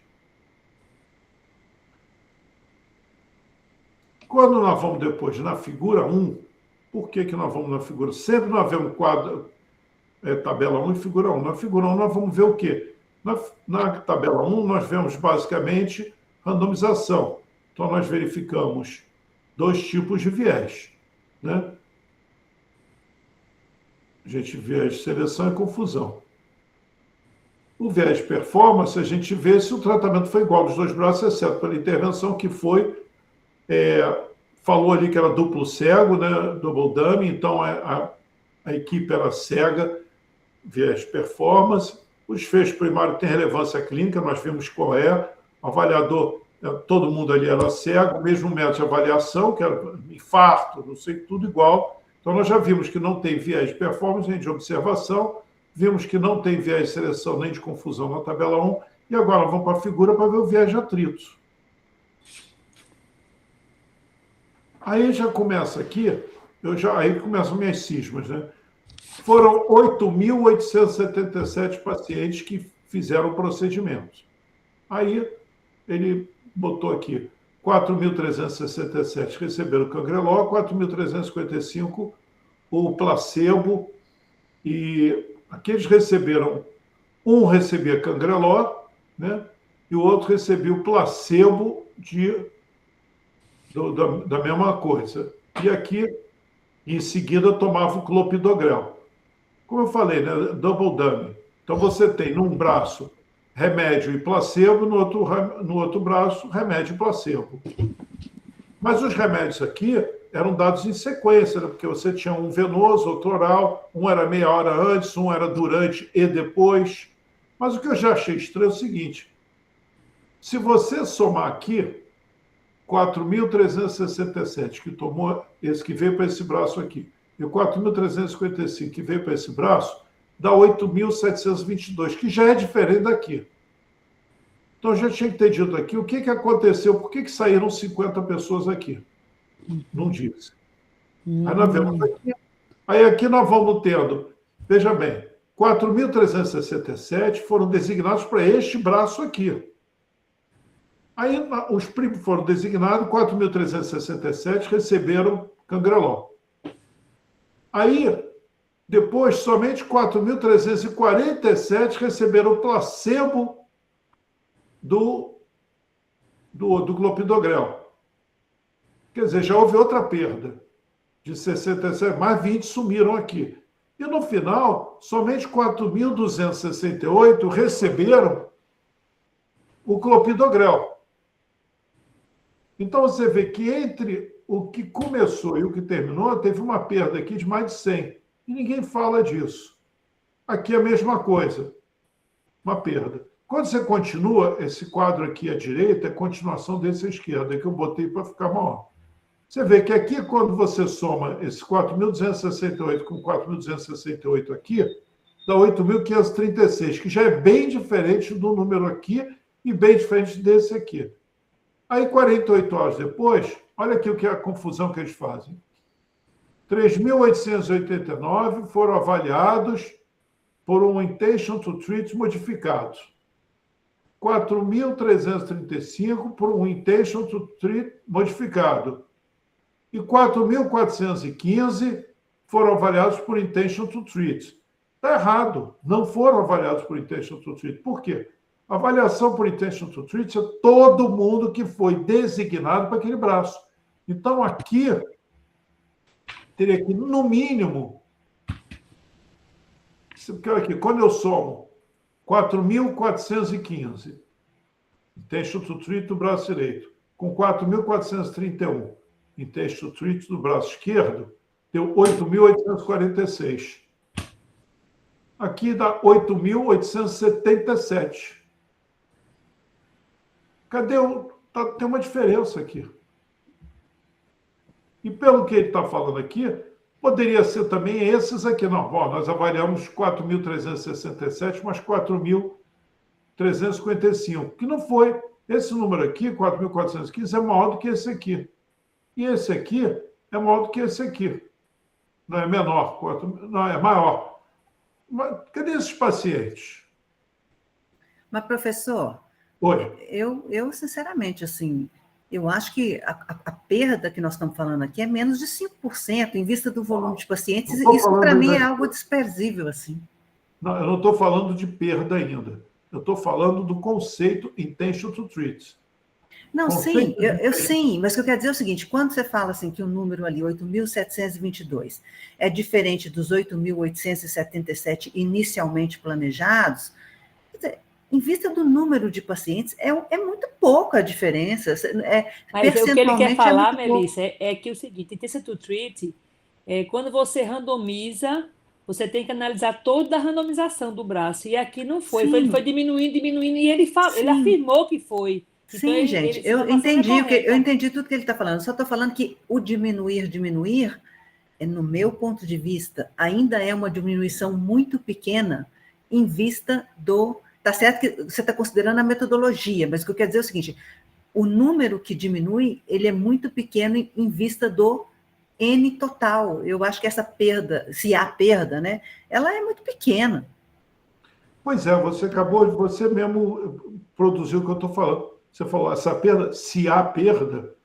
Quando nós vamos depois na figura 1, por que nós vamos na figura? Sempre nós vemos quadro, tabela 1 e figura 1. Na figura 1 nós vamos ver o quê? Na tabela 1 nós vemos basicamente randomização. Então nós verificamos dois tipos de viés, né? A gente vê viés de seleção e confusão. O viés de performance, a gente vê se o tratamento foi igual dos dois braços, exceto pela intervenção que foi... falou ali que era duplo cego, né? Double dummy, então a equipe era cega, viés de performance. O desfecho primário tem relevância clínica, nós vimos qual é. O avaliador, todo mundo ali era cego, mesmo método de avaliação, que era infarto, não sei, tudo igual. Então, nós já vimos que não tem viés de performance nem de observação, vimos que não tem viés de seleção nem de confusão na tabela 1, e agora vamos para a figura para ver o viés de atrito. Aí já começa aqui, aí começam minhas cismas, né? Foram 8.877 pacientes que fizeram o procedimento. Aí ele botou aqui 4.367 receberam o cangreló, 4.355 o placebo, e aqueles receberam, um recebia cangreló, né? E o outro recebia o placebo da mesma coisa. E aqui, em seguida, tomava o clopidogrel. Como eu falei, né? Double dummy. Então, você tem num braço remédio e placebo, no outro braço, remédio e placebo. Mas os remédios aqui eram dados em sequência, né? Porque você tinha um venoso, outro oral, um era meia hora antes, um era durante e depois. Mas o que eu já achei estranho é o seguinte: se você somar aqui, 4.367 que tomou, esse que veio para esse braço aqui, e o 4.355 que veio para esse braço, dá 8.722, que já é diferente daqui. Então, eu já tinha que ter dito aqui o que aconteceu, por que saíram 50 pessoas aqui? Não disse. Aí nós vemos aqui. Aí aqui nós vamos tendo, veja bem, 4.367 foram designados para este braço aqui. Aí os primos foram designados, 4.367 receberam cangreló. Aí, depois, somente 4.347 receberam o placebo do clopidogrel. Quer dizer, já houve outra perda de 67, mais 20 sumiram aqui. E no final, somente 4.268 receberam o clopidogrel. Então, você vê que entre o que começou e o que terminou, teve uma perda aqui de mais de 100. E ninguém fala disso. Aqui é a mesma coisa, uma perda. Quando você continua, esse quadro aqui à direita é continuação desse à esquerda, que eu botei para ficar maior. Você vê que aqui, quando você soma esse 4.268 com 4.268 aqui, dá 8.536, que já é bem diferente do número aqui e bem diferente desse aqui. Aí, 48 horas depois, olha aqui o que é a confusão que eles fazem. 3.889 foram avaliados por um intention to treat modificado. 4.335 por um intention to treat modificado. E 4.415 foram avaliados por intention to treat. Está errado. Não foram avaliados por intention to treat. Por quê? A avaliação por intention to treat é todo mundo que foi designado para aquele braço. Então, aqui, teria que, no mínimo, aqui, quando eu somo 4.415, intention to treat do braço direito, com 4.431, intention to treat do braço esquerdo, deu 8.846. Aqui dá 8.877. Cadê o... Tem uma diferença aqui. E pelo que ele está falando aqui, poderia ser também esses aqui. Não, bom, nós avaliamos 4.367 mais 4.355, que não foi. Esse número aqui, 4.415, é maior do que esse aqui. E esse aqui é maior do que esse aqui. Não é menor, não, é maior. Mas cadê esses pacientes? Mas, professor, eu sinceramente, assim, eu acho que a perda que nós estamos falando aqui é menos de 5% em vista do volume de pacientes. Isso, para mim, é algo desprezível, assim. Não, eu não estou falando de perda ainda. Eu estou falando do conceito intention to treat. Não, sim, sim, mas o que eu quero dizer é o seguinte, quando você fala assim que o número ali, 8.722, é diferente dos 8.877 inicialmente planejados, em vista do número de pacientes, é muito pouca a diferença. Mas o que ele quer falar, Melissa, é que o seguinte, intention to treat, quando você randomiza, você tem que analisar toda a randomização do braço, e aqui não foi, ele foi diminuindo, e ele afirmou que foi. Sim, então, gente, eu entendi tudo que ele está falando, só estou falando que o diminuir, no meu ponto de vista, ainda é uma diminuição muito pequena em vista do... Está certo que você está considerando a metodologia, mas o que eu quero dizer é o seguinte, o número que diminui, ele é muito pequeno em vista do N total. Eu acho que essa perda, se há perda, né, ela é muito pequena. Pois é, você mesmo produziu o que eu estou falando. Você falou, essa perda, se há perda,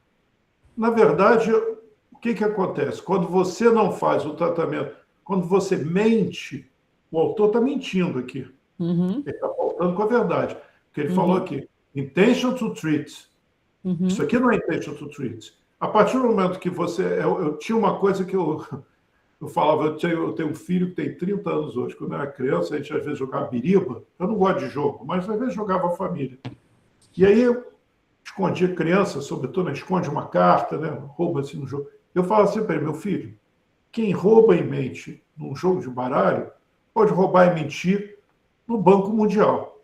na verdade, o que acontece? Quando você não faz o tratamento, quando você mente, o autor está mentindo aqui. Ele está faltando com a verdade. Porque ele falou aqui, intention to treat. Isso aqui não é intention to treat. A partir do momento que você... Eu tinha uma coisa que eu falava, eu tenho um filho que tem 30 anos hoje. Quando eu era criança, a gente às vezes jogava biriba. Eu não gosto de jogo, mas às vezes jogava a família. E aí eu escondia criança, sobretudo, esconde uma carta, né? Rouba assim no jogo. Eu falo assim para ele, meu filho, quem rouba e mente num jogo de baralho, pode roubar e mentir no Banco Mundial.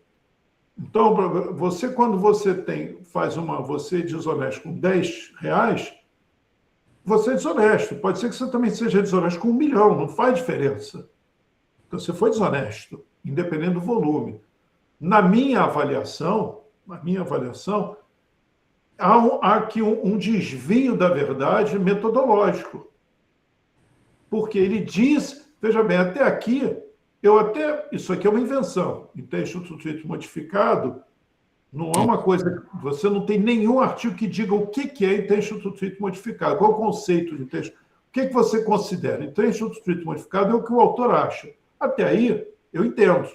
Então, você, quando você você é desonesto com R$10, você é desonesto. Pode ser que você também seja desonesto com 1 milhão, não faz diferença. Então, você foi desonesto, independente do volume. Na minha avaliação, há aqui um desvio da verdade metodológico. Porque ele diz, veja bem, até aqui, isso aqui é uma invenção. Intention to treat modificado não é uma coisa... Você não tem nenhum artigo que diga o que é intention to treat modificado. Qual é o conceito de intention? O que você considera? Intention to treat modificado é o que o autor acha. Até aí, eu entendo.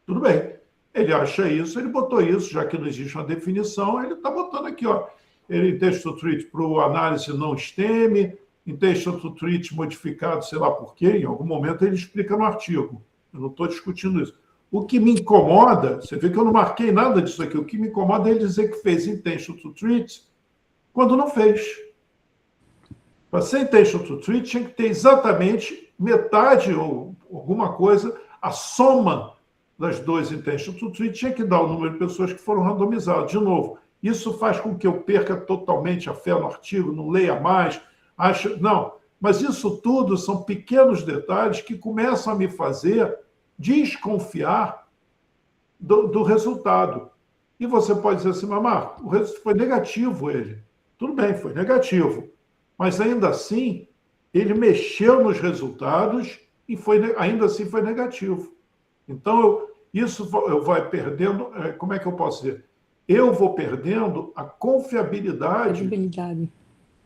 Tudo bem. Ele acha isso, ele botou isso, já que não existe uma definição, ele está botando aqui, ó. Ele intention to treat para o análise não STEM, intention to treat modificado, sei lá por quê, em algum momento ele explica no artigo. Eu não estou discutindo isso. O que me incomoda, você vê que eu não marquei nada disso aqui, o que me incomoda é ele dizer que fez intention to treat quando não fez. Para ser intention to treat, tinha que ter exatamente metade ou alguma coisa, a soma das duas intention to treat tinha que dar o número de pessoas que foram randomizadas. De novo, isso faz com que eu perca totalmente a fé no artigo, não leia mais, não. Mas isso tudo são pequenos detalhes que começam a me fazer desconfiar do resultado. E você pode dizer assim, mas Marco, o resultado foi negativo ele. Tudo bem, foi negativo. Mas ainda assim, ele mexeu nos resultados e ainda assim foi negativo. Então, isso eu vou perdendo, como é que eu posso dizer? Eu vou perdendo a confiabilidade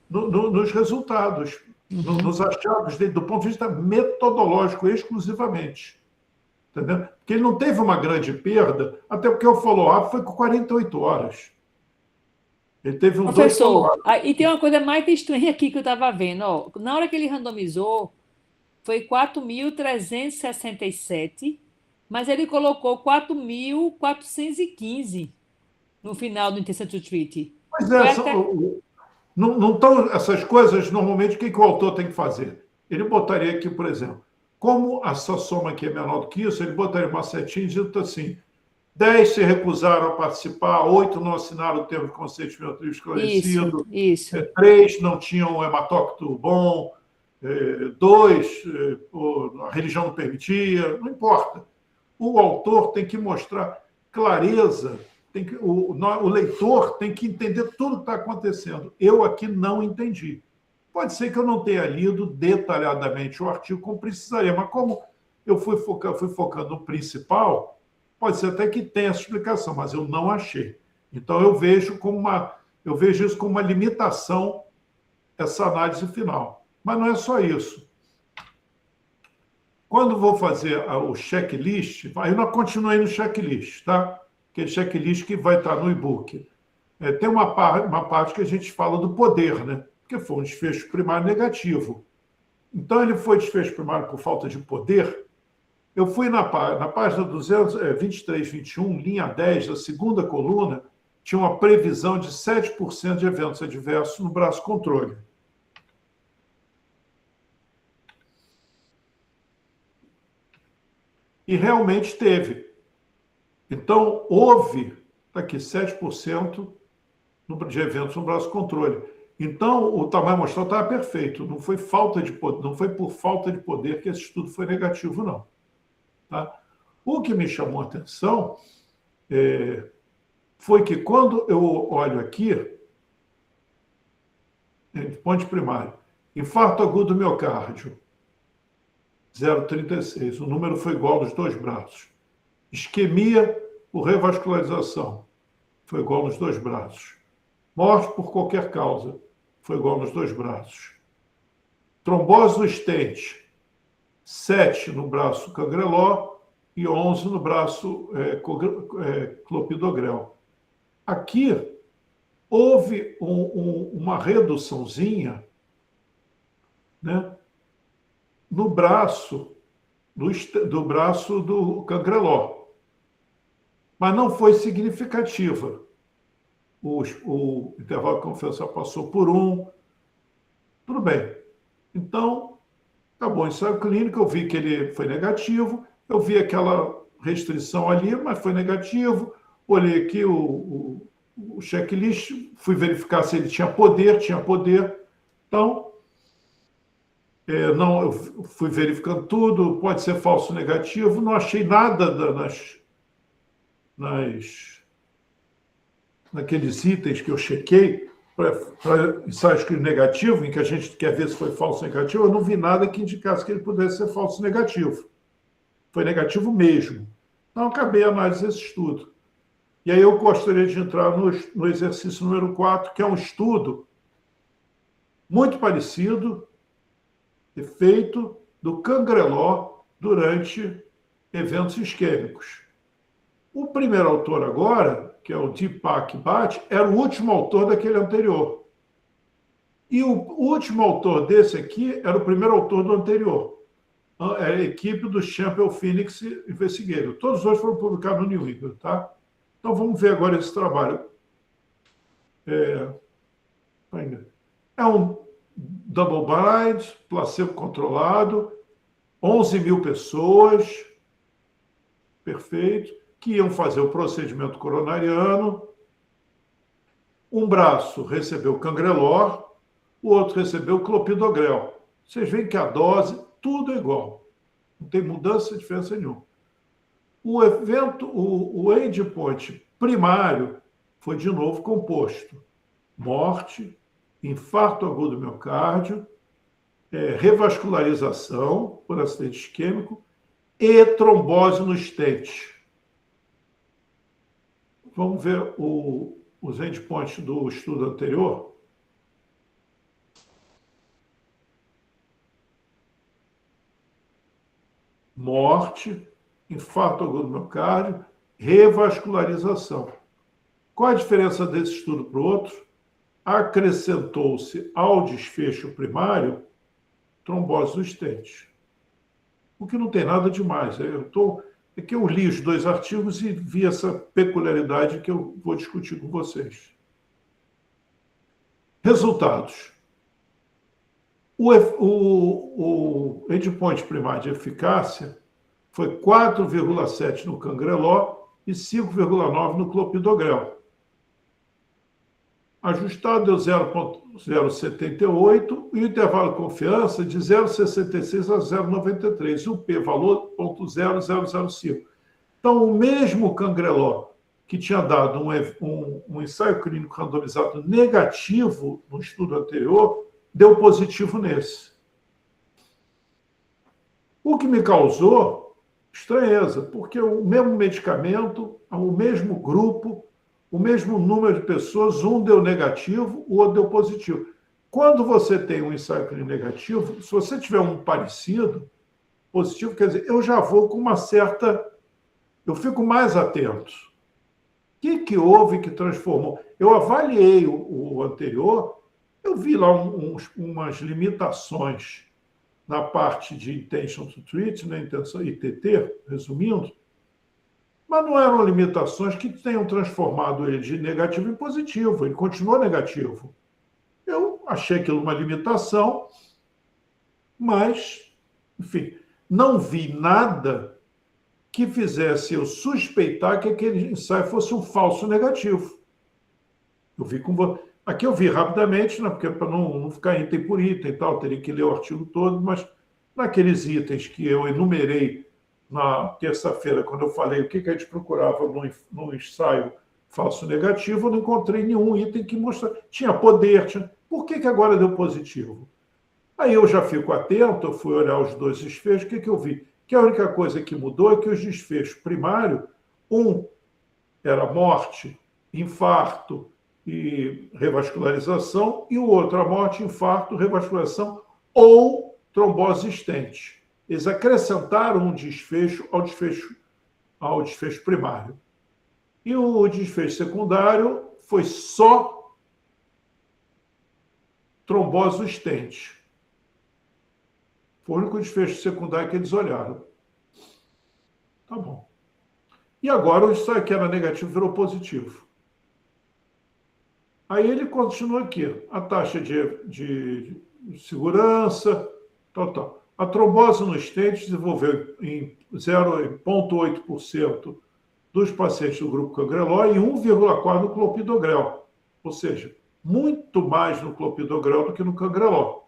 nos resultados, nos achados dele, do ponto de vista metodológico, exclusivamente. Entendeu? Porque ele não teve uma grande perda, até porque o follow-up foi com 48 horas. Ele teve um Professor, e tem uma coisa mais estranha aqui que eu estava vendo. Ó, na hora que ele randomizou, foi 4.367, mas ele colocou 4.415 no final do Intention to Treat. Mas não estão essas coisas, normalmente, o que o autor tem que fazer? Ele botaria aqui, por exemplo, como essa soma aqui é menor do que isso, ele botaria uma setinha dizendo assim, 10 se recusaram a participar, 8 não assinaram o termo de consentimento esclarecido, isso. 3 não tinham um hematócrito bom, 2 a religião não permitia, não importa. O autor tem que mostrar clareza, o leitor tem que entender tudo que está acontecendo. Eu aqui não entendi. Pode ser que eu não tenha lido detalhadamente o artigo como precisaria, mas como eu fui focando no principal, pode ser até que tenha essa explicação, mas eu não achei. Então, eu vejo isso como uma limitação, essa análise final. Mas não é só isso. Quando vou fazer o checklist, aí eu não continuei no checklist, tá? Aquele checklist que vai estar no e-book. Tem uma parte que a gente fala do poder, né? Porque foi um desfecho primário negativo. Então, ele foi desfecho primário por falta de poder. Eu fui na página 2321, linha 10, da segunda coluna, tinha uma previsão de 7% de eventos adversos no braço controle. E realmente teve. Então, houve, está aqui, 7% de eventos no braço controle. Então, o tamanho amostral estava perfeito. Não foi por falta de poder que esse estudo foi negativo, não. Tá? O que me chamou a atenção foi que quando eu olho aqui, ponte primário, infarto agudo do miocárdio, 0,36, o número foi igual nos dois braços. Isquemia por revascularização, foi igual nos dois braços. Morte por qualquer causa, foi igual nos dois braços. Trombose do estente, 7 no braço cangreló e 11 no braço clopidogrel. Aqui houve uma reduçãozinha, né, no braço do cangreló, mas não foi significativa. O intervalo de confiança passou por 1. Tudo bem. Então, acabou o ensaio clínico, eu vi que ele foi negativo, eu vi aquela restrição ali, mas foi negativo. Olhei aqui o checklist, fui verificar se ele tinha poder. Então, eu fui verificando tudo, pode ser falso negativo, não achei nada naqueles itens que eu chequei para ensaio clínico negativo, em que a gente quer ver se foi falso negativo, eu não vi nada que indicasse que ele pudesse ser falso negativo. Foi negativo mesmo. Então, acabei a análise desse estudo. E aí eu gostaria de entrar no exercício número 4, que é um estudo muito parecido, efeito do cangreló durante eventos isquêmicos. O primeiro autor agora, que é o Deepak Bhatt, era o último autor daquele anterior. E o último autor desse aqui era o primeiro autor do anterior. É a equipe do Champion Phoenix Investigator. Todos os dois foram publicados no New England, tá? Então, vamos ver agora esse trabalho. É um double blind, placebo controlado, 11 mil pessoas, perfeito, que iam fazer o procedimento coronariano. Um braço recebeu cangrelor, o outro recebeu clopidogrel. Vocês veem que a dose, tudo é igual. Não tem mudança, diferença nenhuma. O endpoint primário foi, de novo, composto. Morte, infarto agudo do miocárdio, revascularização por acidente isquêmico e trombose no estente. Vamos ver os endpoints do estudo anterior. Morte, infarto agudo do miocárdio, revascularização. Qual a diferença desse estudo para o outro? Acrescentou-se ao desfecho primário trombose do estente. O que não tem nada demais. É que eu li os 2 artigos e vi essa peculiaridade que eu vou discutir com vocês. Resultados. O endpoint primário de eficácia foi 4,7 no cangrelor e 5,9 no clopidogrel. Ajustado deu 0,078 e o intervalo de confiança de 0,66 a 0,93. O p-valor 0,0005. Então, o mesmo cangrelor que tinha dado um ensaio clínico randomizado negativo no estudo anterior, deu positivo nesse. O que me causou estranheza, porque o mesmo medicamento, o mesmo grupo, o mesmo número de pessoas, um deu negativo, o outro deu positivo. Quando você tem um ensaio clínico negativo, se você tiver um parecido, positivo, quer dizer, eu já vou com uma certa... Eu fico mais atento. O que houve que transformou? Eu avaliei o anterior, eu vi lá umas limitações na parte de intention to treat, né, intenção ITT, resumindo, mas não eram limitações que tenham transformado ele de negativo em positivo. Ele continuou negativo. Eu achei aquilo uma limitação, mas, enfim, não vi nada que fizesse eu suspeitar que aquele ensaio fosse um falso negativo. Eu vi aqui eu vi rapidamente, né, porque para não ficar item por item e tal, teria que ler o artigo todo, mas naqueles itens que eu enumerei na terça-feira, quando eu falei o que a gente procurava no ensaio falso negativo, eu não encontrei nenhum item que mostrasse. Tinha poder. Por que agora deu positivo? Aí eu já fico atento, eu fui olhar os 2 desfechos, o que eu vi? Que a única coisa que mudou é que os desfechos primários, um era morte, infarto e revascularização, e o outro a morte, infarto, revascularização ou trombose estente. Eles acrescentaram um desfecho ao desfecho primário. E o desfecho secundário foi só trombose estente. Foi o único desfecho secundário que eles olharam. Tá bom. E agora o ensaio que era negativo virou positivo. Aí ele continua aqui. A taxa de segurança, tal. A trombose no estente desenvolveu em 0,8% dos pacientes do grupo cangrelor e 1,4% no clopidogrel. Ou seja, muito mais no clopidogrel do que no cangrelor.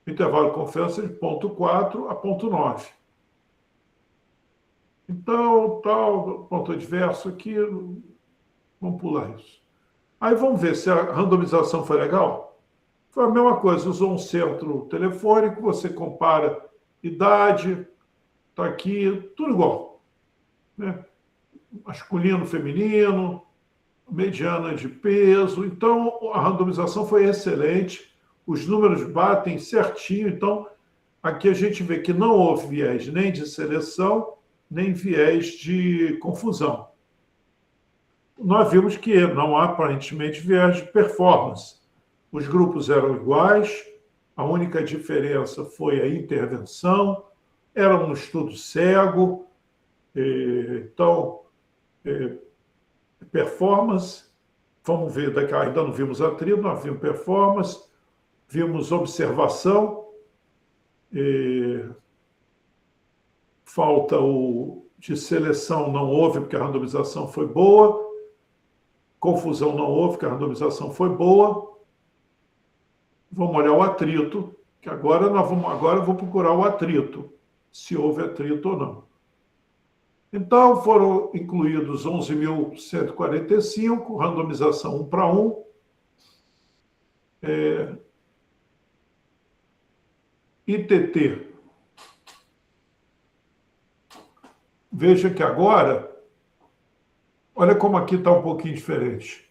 Intervalo de confiança de 0,4 a 0,9. Então, ponto adverso aqui, vamos pular isso. Aí vamos ver se a randomização foi legal. Foi a mesma coisa, usou um centro telefônico, você compara idade, está aqui, tudo igual. Né? Masculino, feminino, mediana de peso. Então, a randomização foi excelente, os números batem certinho. Então, aqui a gente vê que não houve viés nem de seleção, nem viés de confusão. Nós vimos que não há, aparentemente, viés de performance. Os grupos eram iguais, a única diferença foi a intervenção, era um estudo cego, então, performance, vamos ver, daqui ainda não vimos a tribo, nós vimos performance, vimos observação, falta o de seleção não houve, porque a randomização foi boa. Confusão não houve, porque a randomização foi boa. Vamos olhar o atrito, que agora eu vou procurar o atrito, se houve atrito ou não. Então, foram incluídos 11.145, randomização 1:1. ITT. Veja que agora, olha como aqui está um pouquinho diferente.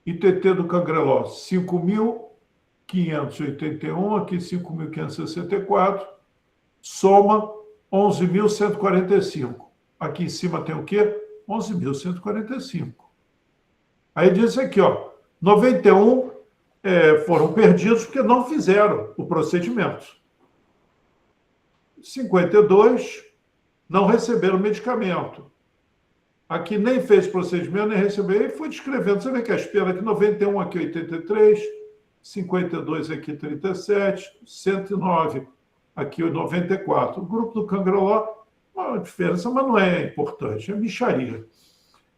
ITT do Cangreló, 5.581, aqui 5.564, soma 11.145. Aqui em cima tem o quê? 11.145. Aí diz aqui, 91 foram perdidos porque não fizeram o procedimento. 52 não receberam medicamento. Aqui nem fez procedimento, nem recebeu, e foi descrevendo. Você vê que a espera aqui, 91, aqui 83, 52 aqui 37, 109 aqui 94. O grupo do Cangreló, uma diferença, mas não é importante, é mixaria.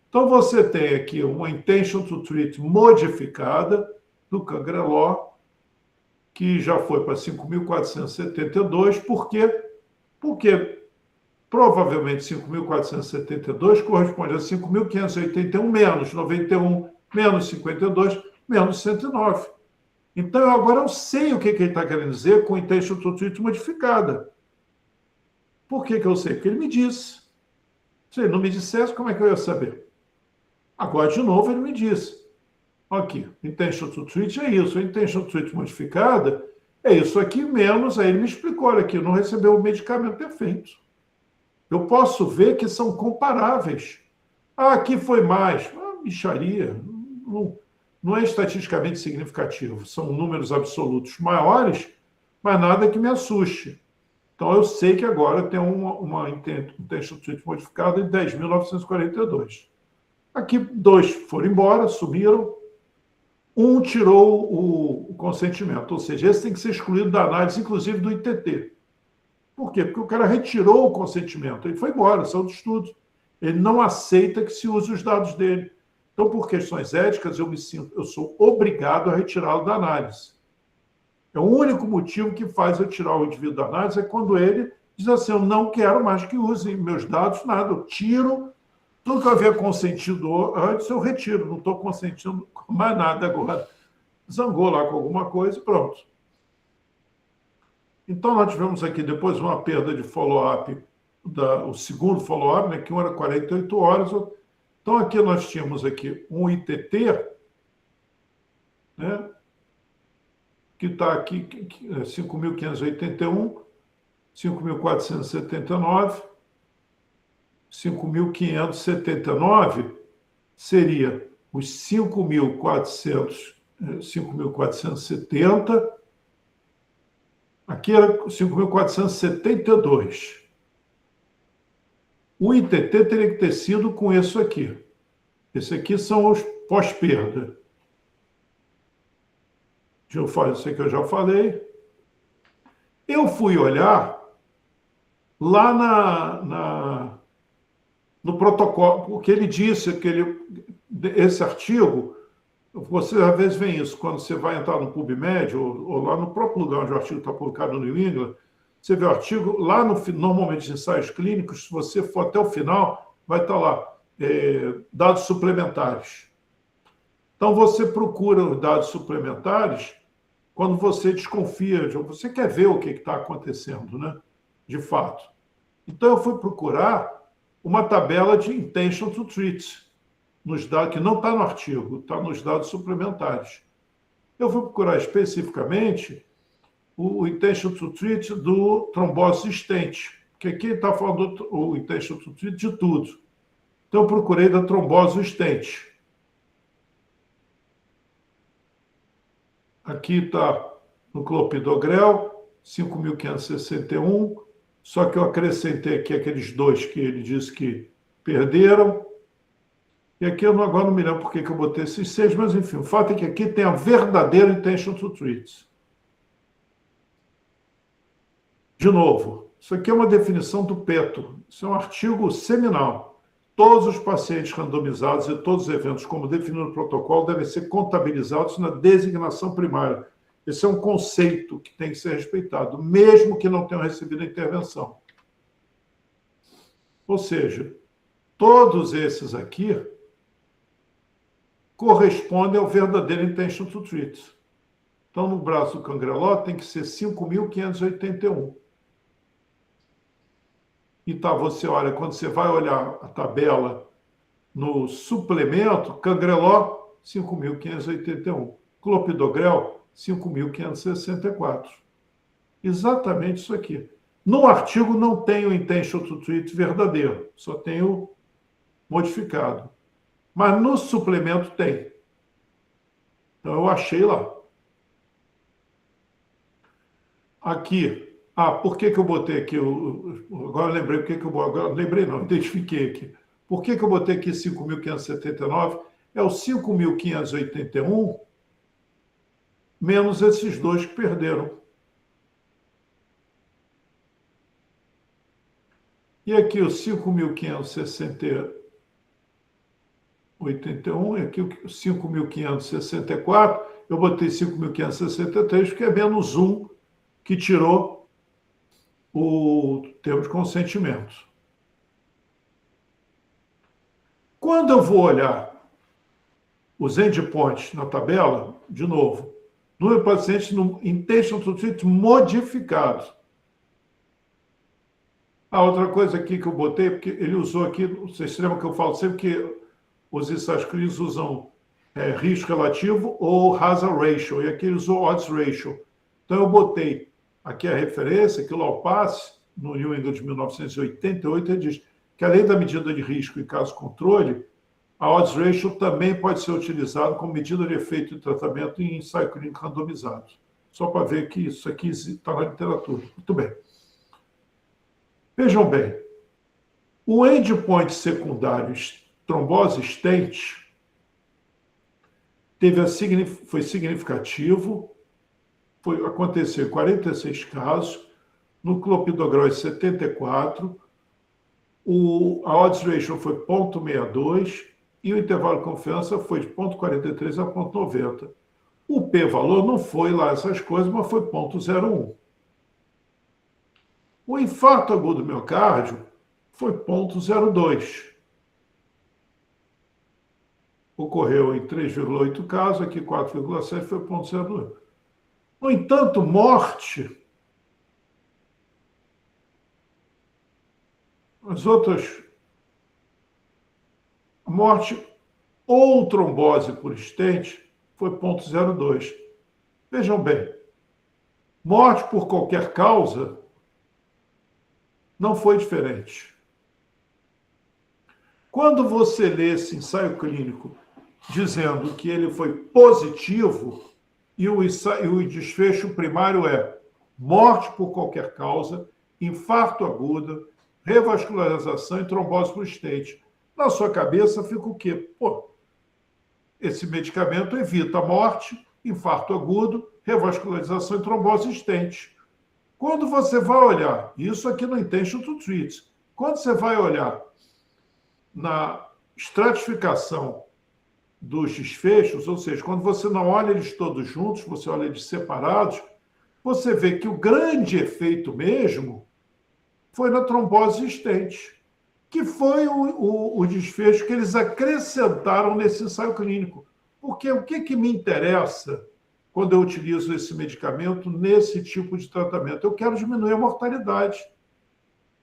Então, você tem aqui uma intention to treat modificada do Cangreló, que já foi para 5.472. Por quê? Porque provavelmente 5.472 corresponde a 5.581 menos 91, menos 52, menos 109. Então, agora eu sei o que ele está querendo dizer com intention to treat modificada. Por que eu sei? Porque ele me disse. Se ele não me dissesse, como é que eu ia saber? Agora, de novo, ele me disse. Aqui, intention to treat é isso. Intention to treat modificada é isso aqui, menos. Aí ele me explicou, olha aqui, não recebeu o medicamento perfeito. Eu posso ver que são comparáveis. Aqui foi mais. Mixaria. Não é estatisticamente significativo. São números absolutos maiores, mas nada que me assuste. Então, eu sei que agora tem uma intention to treat modificada de 10.942. Aqui, 2 foram embora, subiram. 1 tirou o consentimento. Ou seja, esse tem que ser excluído da análise, inclusive do ITT. Por quê? Porque o cara retirou o consentimento. Ele foi embora, saiu do estudo. Ele não aceita que se use os dados dele. Então, por questões éticas, eu sou obrigado a retirá-lo da análise. É o único motivo que faz eu tirar o indivíduo da análise é quando ele diz assim, eu não quero mais que usem meus dados, nada, eu tiro, tudo que eu havia consentido antes, eu retiro, não estou consentindo mais nada agora. Zangou lá com alguma coisa e pronto. Então, nós tivemos aqui depois uma perda de follow-up, o segundo follow-up, né, que era 48 horas. Então, aqui nós tínhamos aqui um ITT, né, que está aqui, 5.581, 5.479, 5.579 seria os 5.470, aqui era 5.472. O ITT teria que ter sido com isso aqui. Esse aqui são os pós-perda. Deixa eu falar isso aqui que eu já falei. Eu fui olhar lá no protocolo, porque ele disse que esse artigo, você às vezes vê isso, quando você vai entrar no PubMed, ou lá no próprio lugar onde o artigo está publicado no New England, você vê o artigo, lá normalmente ensaios clínicos, se você for até o final, vai estar lá, dados suplementares. Então, você procura os dados suplementares quando você desconfia, você quer ver o que está acontecendo, né? De fato. Então, eu fui procurar uma tabela de intention to treat, nos dados, que não está no artigo, está nos dados suplementares. Eu fui procurar especificamente o intention to treat do trombose existente, porque aqui está falando o intention to treat de tudo. Então, eu procurei da trombose existente. Aqui está no clopidogrel, 5.561, só que eu acrescentei aqui aqueles 2 que ele disse que perderam. E aqui eu agora não me lembro por que eu botei esses 6, mas enfim, o fato é que aqui tem a verdadeira intention to treat. De novo, Isso aqui é uma definição do Peto. Isso é um artigo seminal. Todos os pacientes randomizados e todos os eventos, como definido no protocolo, devem ser contabilizados na designação primária. Esse é um conceito que tem que ser respeitado, mesmo que não tenham recebido a intervenção. Ou seja, todos esses aqui correspondem ao verdadeiro intention to treat. Então, no braço do Cangreló tem que ser 5.581. E tá, você olha, quando você vai olhar a tabela no suplemento, Cangreló, 5.581. Clopidogrel, 5.564. Exatamente isso aqui. No artigo não tem o intention to treat verdadeiro, só tem o modificado. Mas no suplemento tem. Então eu achei lá. Aqui. Por que eu botei aqui? Agora eu lembrei porque que eu botei. Agora lembrei não, identifiquei aqui. Por que eu botei aqui 5.579? É o 5.581 menos esses dois que perderam. E aqui o 5.581, e aqui o 5.564, eu botei 5.563, porque é menos um que tirou o termo de consentimento. Quando eu vou olhar os endpoints na tabela, de novo, número de pacientes no intention to treat modificado. A outra coisa aqui que eu botei, porque ele usou aqui, vocês lembram que eu falo sempre que os ensaios clínicos usam risco relativo ou hazard ratio, e aqui ele usou odds ratio. Então eu botei aqui a referência, que o Laupace, no New England de 1988, ele diz que além da medida de risco em caso controle, a odds ratio também pode ser utilizada como medida de efeito de tratamento em ensaio clínico randomizado. Só para ver que isso aqui está na literatura. Muito bem. Vejam bem, o endpoint secundário trombose stent foi significativo, aconteceu em 46 casos, no clopidogrel 74, a odds ratio foi 0,62 e o intervalo de confiança foi de 0,43 a 0,90. O p-valor não foi lá essas coisas, mas foi 0,01. O infarto agudo do miocárdio foi 0,02. Ocorreu em 3,8 casos, aqui 4,7 foi 0,02. No entanto, morte, as outras, morte ou trombose por stent foi 0,02. Vejam bem, morte por qualquer causa não foi diferente. Quando você lê esse ensaio clínico dizendo que ele foi positivo e o desfecho primário é morte por qualquer causa, infarto agudo, revascularização e trombose por stent, na sua cabeça fica o quê? Esse medicamento evita morte, infarto agudo, revascularização e trombose stent. Quando você vai olhar, isso aqui no intention to treat, quando você vai olhar na estratificação dos desfechos, ou seja, quando você não olha eles todos juntos, você olha eles separados, você vê que o grande efeito mesmo foi na trombose stent, que foi o desfecho que eles acrescentaram nesse ensaio clínico. Porque o que me interessa quando eu utilizo esse medicamento nesse tipo de tratamento? Eu quero diminuir a mortalidade.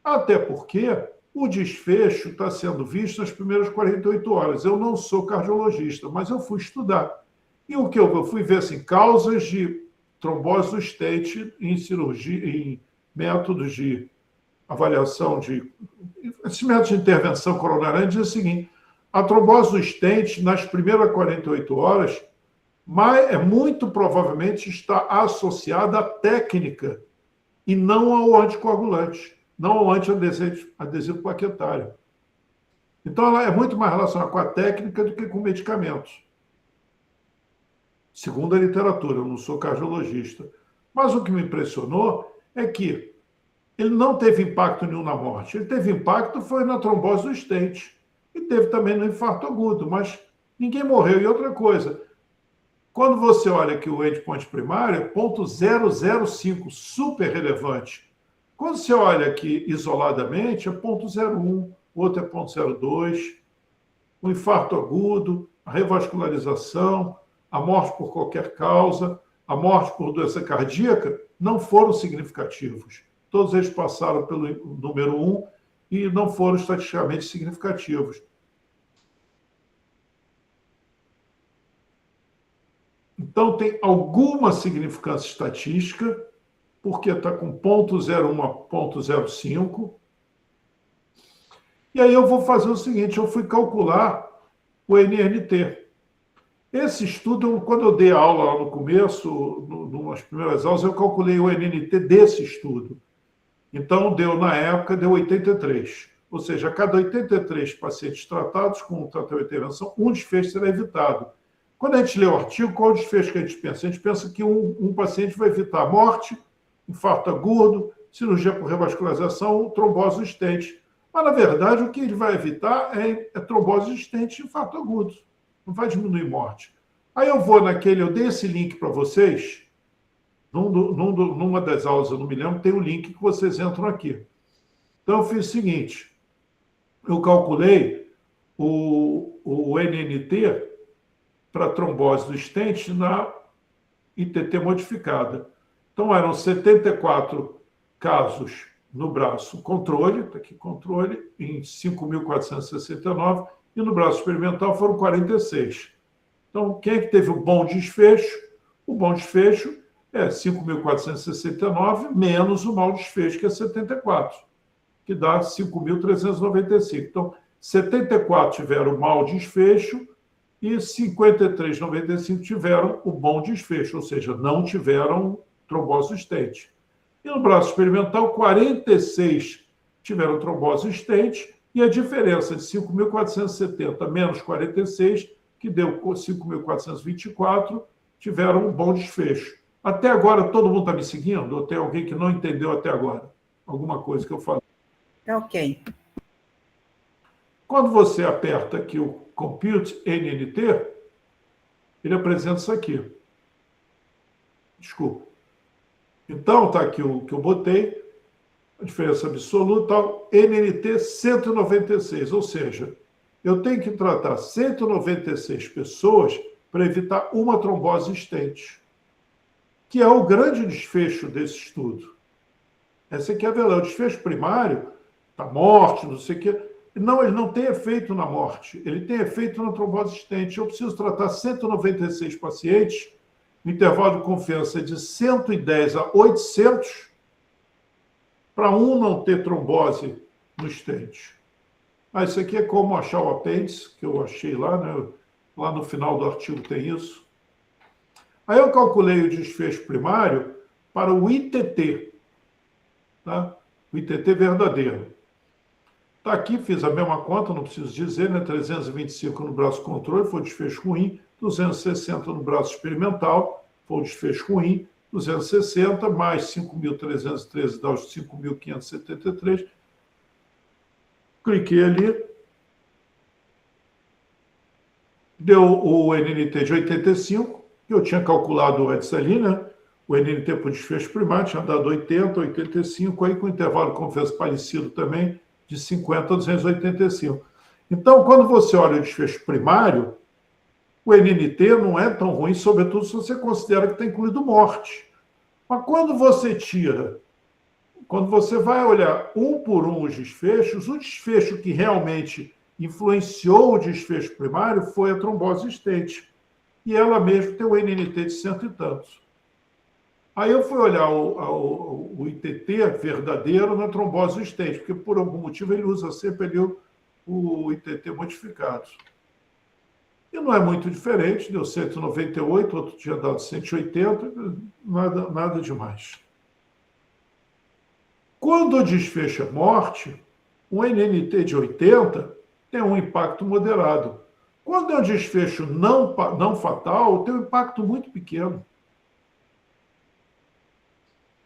Até porque o desfecho está sendo visto nas primeiras 48 horas. Eu não sou cardiologista, mas eu fui estudar. E o que eu fui ver, assim, causas de trombose do stent em cirurgia, em métodos de avaliação esses métodos de intervenção coronária, diz o seguinte: a trombose do stent, nas primeiras 48 horas, muito provavelmente está associada à técnica e não ao anticoagulante, não ao antiadesivo plaquetário. Então, ela é muito mais relacionada com a técnica do que com medicamentos. Segundo a literatura, eu não sou cardiologista. Mas o que me impressionou é que ele não teve impacto nenhum na morte. Ele teve impacto foi na trombose do stent. E teve também no infarto agudo, mas ninguém morreu. E outra coisa, quando você olha aqui o endpoint primário, é 0,005, super relevante. Quando você olha aqui isoladamente, é 0,01, o outro é 0,02. O infarto agudo, a revascularização, a morte por qualquer causa, a morte por doença cardíaca, não foram significativos. Todos eles passaram pelo número 1 e não foram estatisticamente significativos. Então, tem alguma significância estatística, porque está com 0,01 a 0,05. E aí eu vou fazer o seguinte, eu fui calcular o NNT. Esse estudo, quando eu dei aula lá no começo, nas primeiras aulas, eu calculei o NNT desse estudo. Então, na época, deu 83. Ou seja, a cada 83 pacientes tratados com tratamento de intervenção, um desfecho será evitado. Quando a gente lê o artigo, qual é o desfecho que a gente pensa? A gente pensa que um paciente vai evitar morte, infarto agudo, cirurgia por revascularização, trombose do stent. Mas, na verdade, o que ele vai evitar é trombose do stent e infarto agudo. Não vai diminuir morte. Aí eu dei esse link para vocês, numa das aulas, eu não me lembro, tem um link que vocês entram aqui. Então, eu fiz o seguinte, eu calculei o NNT para trombose do stent na ITT modificada. Então, eram 74 casos no braço controle, está aqui controle, em 5.469, e no braço experimental foram 46. Então, quem é que teve o bom desfecho? O bom desfecho é 5.469 menos o mau desfecho, que é 74, que dá 5.395. Então, 74 tiveram o mau desfecho e 53,95 tiveram o bom desfecho, ou seja, não tiveram trombose do stent. E no braço experimental, 46 tiveram trombose do stent, e a diferença de 5.470 menos 46, que deu 5.424, tiveram um bom desfecho. Até agora, todo mundo está me seguindo? Ou tem alguém que não entendeu até agora? Alguma coisa que eu falei? Tá ok. Quando você aperta aqui o Compute NNT, ele apresenta isso aqui. Desculpa. Então, está aqui o que eu botei, a diferença absoluta, NNT 196, ou seja, eu tenho que tratar 196 pessoas para evitar uma trombose stent, que é o grande desfecho desse estudo. Essa aqui é a verdade. O desfecho primário, da morte, não sei o quê, não, ele não tem efeito na morte, ele tem efeito na trombose stent. Eu preciso tratar 196 pacientes, no intervalo de confiança de 110 a 800, para um não ter trombose no stent. Isso aqui é como achar o apêndice, que eu achei lá, né? Lá no final do artigo tem isso. Aí eu calculei o desfecho primário para o ITT, tá? O ITT verdadeiro. Está aqui, fiz a mesma conta, não preciso dizer, né? 325 no braço controle, foi desfecho ruim, 260 no braço experimental, foi desfecho ruim, 260 mais 5.313 dá os 5.573. Cliquei ali, deu o NNT de 85, que eu tinha calculado antes ali, né? O NNT para o desfecho primário tinha dado 80, 85, aí com intervalo de confiança parecido também, de 50 a 285. Então, quando você olha o desfecho primário, o NNT não é tão ruim, sobretudo se você considera que está incluído morte. Mas quando você tira, quando você vai olhar um por um os desfechos, o desfecho que realmente influenciou o desfecho primário foi a trombose stent. E ela mesmo tem o NNT de 100 e tantos. Aí eu fui olhar o ITT verdadeiro na trombose stent, porque por algum motivo ele usa sempre ali o ITT modificado. E não é muito diferente, deu 198, outro tinha dado 180, nada demais. Quando o desfecho é morte, um NNT de 80 tem um impacto moderado. Quando é um desfecho não fatal, tem um impacto muito pequeno.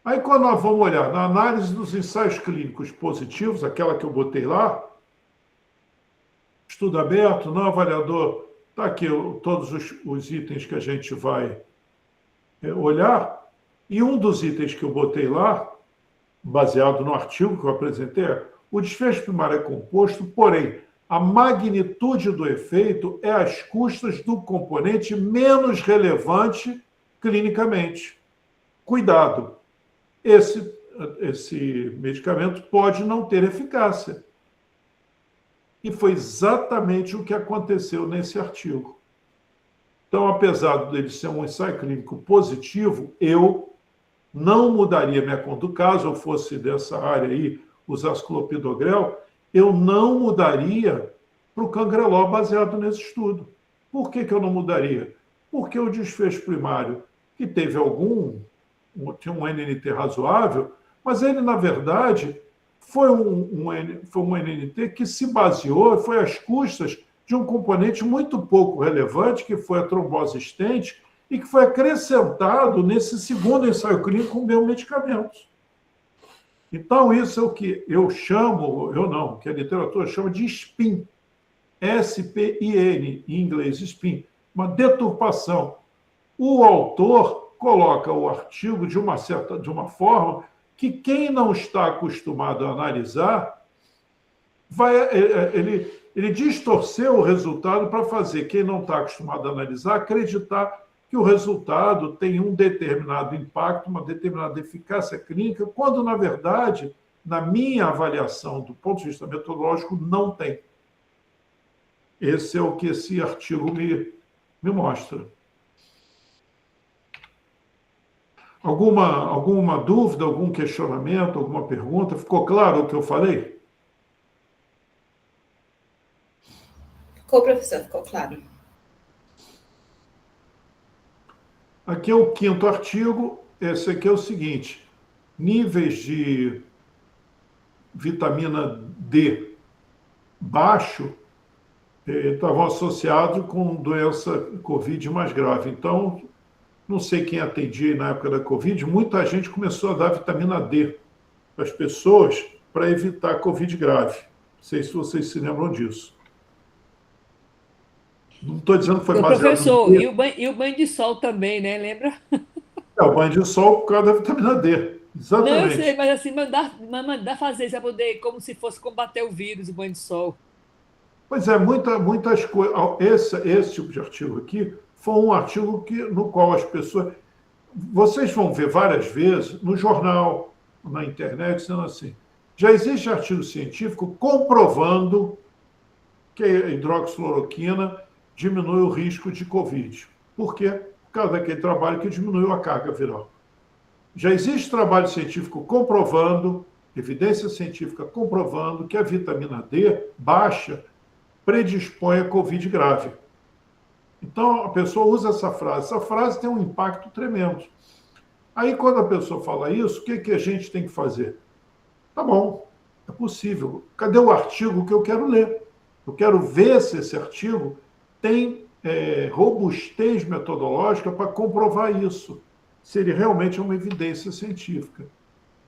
Aí, quando nós vamos olhar na análise dos ensaios clínicos positivos, aquela que eu botei lá, estudo aberto, não avaliador, está aqui todos os itens que a gente vai olhar, e um dos itens que eu botei lá, baseado no artigo que eu apresentei, o desfecho primário é composto, porém, a magnitude do efeito é às custas do componente menos relevante clinicamente. Cuidado, esse medicamento pode não ter eficácia. E foi exatamente o que aconteceu nesse artigo. Então, apesar dele ser um ensaio clínico positivo, eu não mudaria minha conduta. Caso eu fosse dessa área aí, usasse clopidogrel, eu não mudaria para o cangrelol baseado nesse estudo. Por que eu não mudaria? Porque o desfecho primário, que teve tinha um NNT razoável, mas ele, na verdade, foi um NNT que se baseou, foi às custas de um componente muito pouco relevante, que foi a trombose estente, e que foi acrescentado nesse segundo ensaio clínico com biomedicamentos. Então, isso é o que que a literatura chama de SPIN. S-P-I-N, em inglês, SPIN. Uma deturpação. O autor coloca o artigo de uma forma que quem não está acostumado a analisar, ele distorceu o resultado para fazer quem não está acostumado a analisar acreditar que o resultado tem um determinado impacto, uma determinada eficácia clínica, quando, na verdade, na minha avaliação, do ponto de vista metodológico, não tem. Esse é o que esse artigo me mostra. Alguma dúvida, algum questionamento, alguma pergunta? Ficou claro o que eu falei? Ficou, professor, ficou claro. Aqui é o 5º artigo. Esse aqui é o seguinte: níveis de vitamina D baixo estavam associados com doença Covid mais grave. Então, não sei quem atendia na época da Covid, muita gente começou a dar vitamina D para as pessoas para evitar Covid grave. Não sei se vocês se lembram disso. Não estou dizendo que foi baseado professor, e o banho de sol também, né? Lembra? O banho de sol por causa da vitamina D. Exatamente. Não, eu sei, mas assim, mandar fazer, para poder, como se fosse combater o vírus, o banho de sol. Pois é, muitas coisas. Esse tipo de artigo aqui foi um artigo no qual as pessoas... Vocês vão ver várias vezes no jornal, na internet, sendo assim. Já existe artigo científico comprovando que a hidroxicloroquina diminui o risco de Covid. Por quê? Por causa daquele trabalho que diminuiu a carga viral. Já existe trabalho científico comprovando, evidência científica comprovando que a vitamina D baixa predispõe a Covid grave. Então, a pessoa usa essa frase. Essa frase tem um impacto tremendo. Aí, quando a pessoa fala isso, o que a gente tem que fazer? Tá bom, é possível. Cadê o artigo que eu quero ler? Eu quero ver se esse artigo tem robustez metodológica para comprovar isso, se ele realmente é uma evidência científica.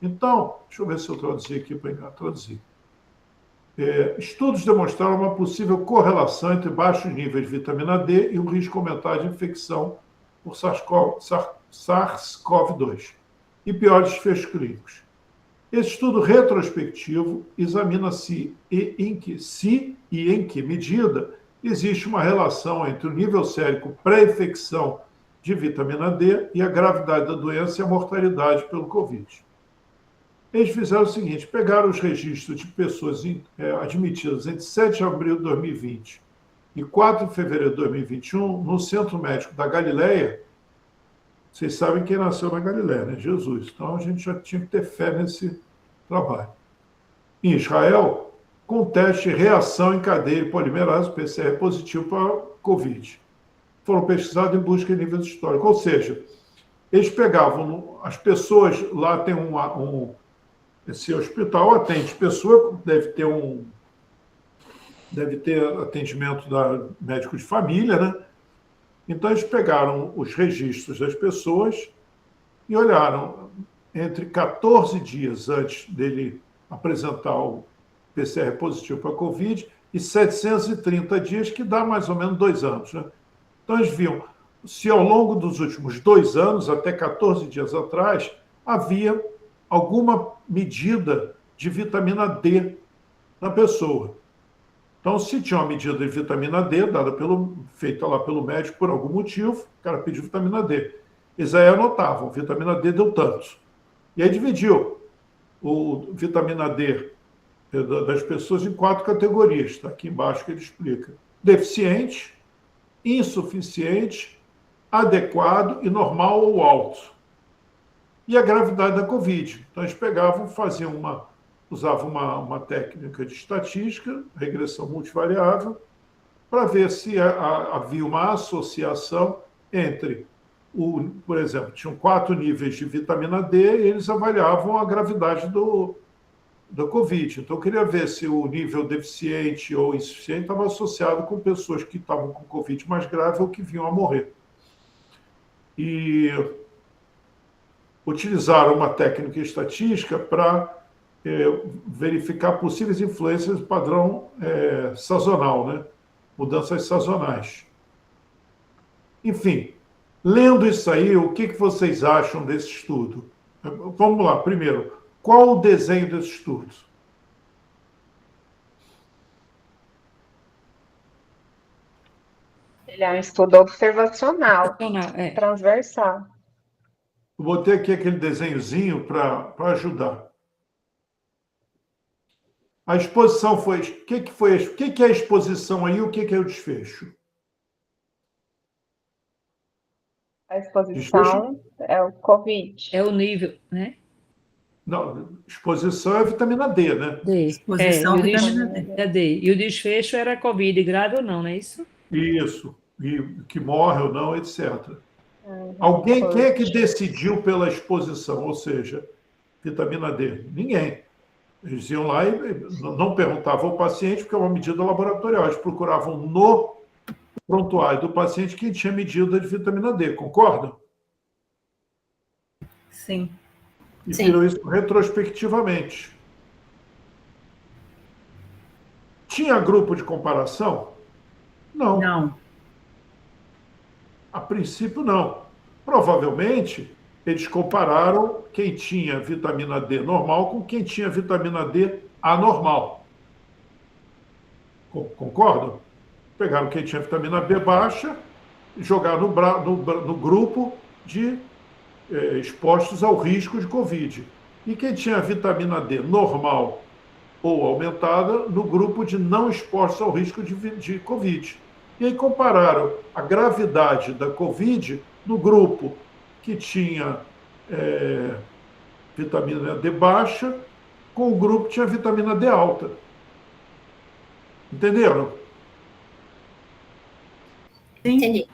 Então, deixa eu ver se eu traduzi aqui para traduzir. Estudos demonstraram uma possível correlação entre baixos níveis de vitamina D e o risco aumentado de infecção por SARS-CoV-2 e piores desfechos clínicos. Esse estudo retrospectivo examina se e em que medida existe uma relação entre o nível sérico pré-infecção de vitamina D e a gravidade da doença e a mortalidade pelo Covid. Eles fizeram o seguinte: pegaram os registros de pessoas admitidas entre 7 de abril de 2020 e 4 de fevereiro de 2021 no Centro Médico da Galileia. Vocês sabem quem nasceu na Galileia, né? Jesus. Então, a gente já tinha que ter fé nesse trabalho. Em Israel, com teste de reação em cadeia polimerase, PCR positivo para Covid. Foram pesquisados em busca de níveis históricos. Ou seja, eles pegavam as pessoas, lá tem esse hospital atende pessoa, deve ter atendimento da médico de família, né? Então, eles pegaram os registros das pessoas e olharam entre 14 dias antes dele apresentar o PCR positivo para a Covid e 730 dias, que dá mais ou menos 2 anos. Né? Então, eles viam se ao longo dos últimos 2 anos, até 14 dias atrás, havia alguma medida de vitamina D na pessoa. Então, se tinha uma medida de vitamina D, feita lá pelo médico por algum motivo, o cara pediu vitamina D. Eles aí anotavam, vitamina D deu tanto. E aí dividiu o vitamina D das pessoas em 4 categorias. Está aqui embaixo que ele explica. Deficiente, insuficiente, adequado e normal ou alto. E a gravidade da Covid. Então, eles pegavam, usavam uma técnica de estatística, regressão multivariável, para ver se havia uma associação entre, por exemplo, tinham 4 níveis de vitamina D e eles avaliavam a gravidade da Covid. Então, eu queria ver se o nível deficiente ou insuficiente estava associado com pessoas que estavam com Covid mais grave ou que vinham a morrer. E utilizaram uma técnica estatística para verificar possíveis influências do padrão sazonal, né? Mudanças sazonais. Enfim, lendo isso aí, o que vocês acham desse estudo? Vamos lá, primeiro, qual o desenho desse estudo? Ele é um estudo observacional, transversal. Eu botei aqui aquele desenhozinho para ajudar. A exposição foi... O que é a exposição aí e o que é o desfecho? A exposição é o Covid. É o nível, né? Não, exposição é vitamina D, né? D. Exposição é vitamina D. É D. E o desfecho era Covid, grave ou não é isso? Isso. E que morre ou não, etc. Quem é que decidiu pela exposição? Ou seja, vitamina D? Ninguém. Eles iam lá e não perguntavam ao paciente, porque é uma medida laboratorial. Eles procuravam no prontuário do paciente quem tinha medida de vitamina D. Concordam? Sim. E viram isso retrospectivamente. Tinha grupo de comparação? Não. Não. A princípio, não. Provavelmente, eles compararam quem tinha vitamina D normal com quem tinha vitamina D anormal. Concordam? Pegaram quem tinha vitamina B baixa e jogaram no grupo de expostos ao risco de Covid. E quem tinha vitamina D normal ou aumentada no grupo de não expostos ao risco de Covid. E aí compararam a gravidade da Covid no grupo que tinha vitamina D baixa com o grupo que tinha vitamina D alta. Entenderam? Entendi.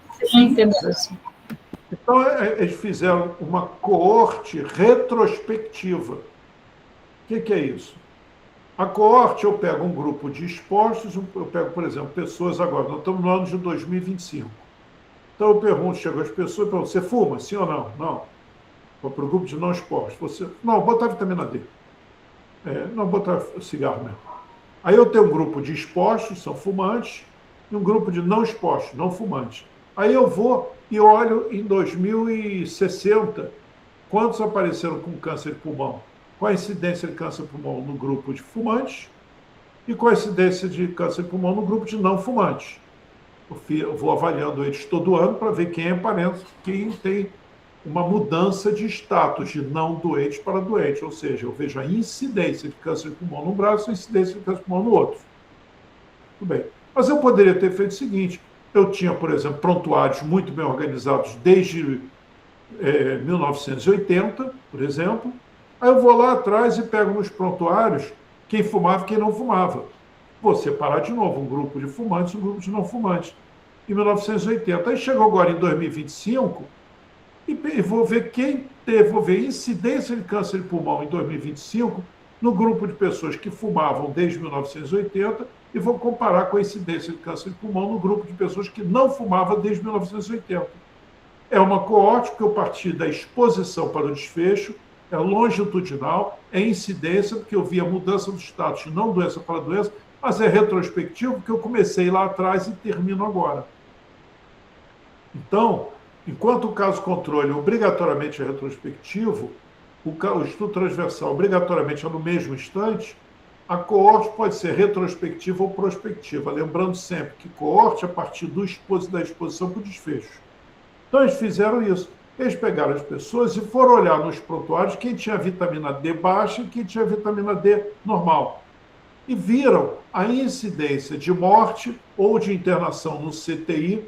Então, eles fizeram uma coorte retrospectiva. O que é isso? A coorte, eu pego um grupo de expostos, eu pego, por exemplo, pessoas agora, nós estamos no ano de 2025. Então, eu pergunto, chego às pessoas e pergunto, você fuma, sim ou não? Não. Vou para o grupo de não expostos. Não, botar vitamina D. Não, botar cigarro mesmo. Aí eu tenho um grupo de expostos, são fumantes, e um grupo de não expostos, não fumantes. Aí eu vou e olho em 2060 quantos apareceram com câncer de pulmão. Qual a incidência de câncer de pulmão no grupo de fumantes e qual a incidência de câncer de pulmão no grupo de não fumantes. Eu vou avaliando eles todo ano para ver quem é parente, quem tem uma mudança de status de não doente para doente, ou seja, eu vejo a incidência de câncer de pulmão num braço e a incidência de câncer de pulmão no outro. Tudo bem. Mas eu poderia ter feito o seguinte, eu tinha, por exemplo, prontuários muito bem organizados desde 1980, por exemplo, aí eu vou lá atrás e pego nos prontuários quem fumava e quem não fumava. Vou separar de novo um grupo de fumantes e um grupo de não fumantes. Em 1980. Aí chegou agora em 2025 e vou ver vou ver incidência de câncer de pulmão em 2025 no grupo de pessoas que fumavam desde 1980 e vou comparar com a incidência de câncer de pulmão no grupo de pessoas que não fumavam desde 1980. É uma coorte que eu parti da exposição para o desfecho é longitudinal, é incidência, porque eu vi a mudança do status, não doença para doença, mas é retrospectivo, porque eu comecei lá atrás e termino agora. Então, enquanto o caso controle obrigatoriamente é retrospectivo, o estudo transversal obrigatoriamente é no mesmo instante, a coorte pode ser retrospectiva ou prospectiva, lembrando sempre que coorte é a partir da exposição para o desfecho. Então, eles fizeram isso. Eles pegaram as pessoas e foram olhar nos prontuários quem tinha vitamina D baixa e quem tinha vitamina D normal. E viram a incidência de morte ou de internação no CTI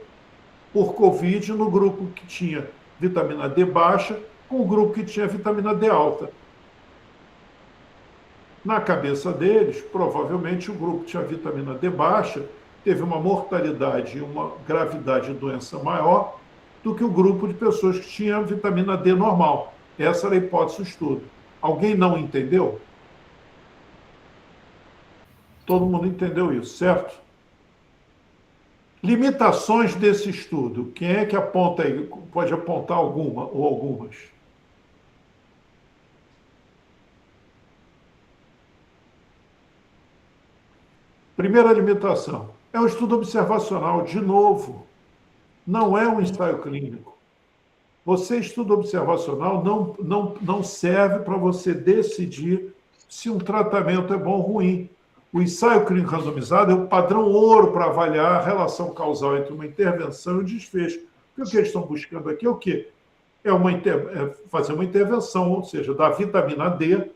por Covid no grupo que tinha vitamina D baixa com o grupo que tinha vitamina D alta. Na cabeça deles, provavelmente o grupo que tinha vitamina D baixa teve uma mortalidade e uma gravidade de doença maior do que o grupo de pessoas que tinham vitamina D normal. Essa era a hipótese do estudo. Alguém não entendeu? Todo mundo entendeu isso, certo? Limitações desse estudo. Quem é que aponta aí? Pode apontar alguma ou algumas? Primeira limitação. É um estudo observacional, de novo. Não é um ensaio clínico. Você, estudo observacional, não serve para você decidir se um tratamento é bom ou ruim. O ensaio clínico randomizado é o padrão ouro para avaliar a relação causal entre uma intervenção e um desfecho. Porque o que eles estão buscando aqui é o quê? É fazer uma intervenção, ou seja, dar vitamina D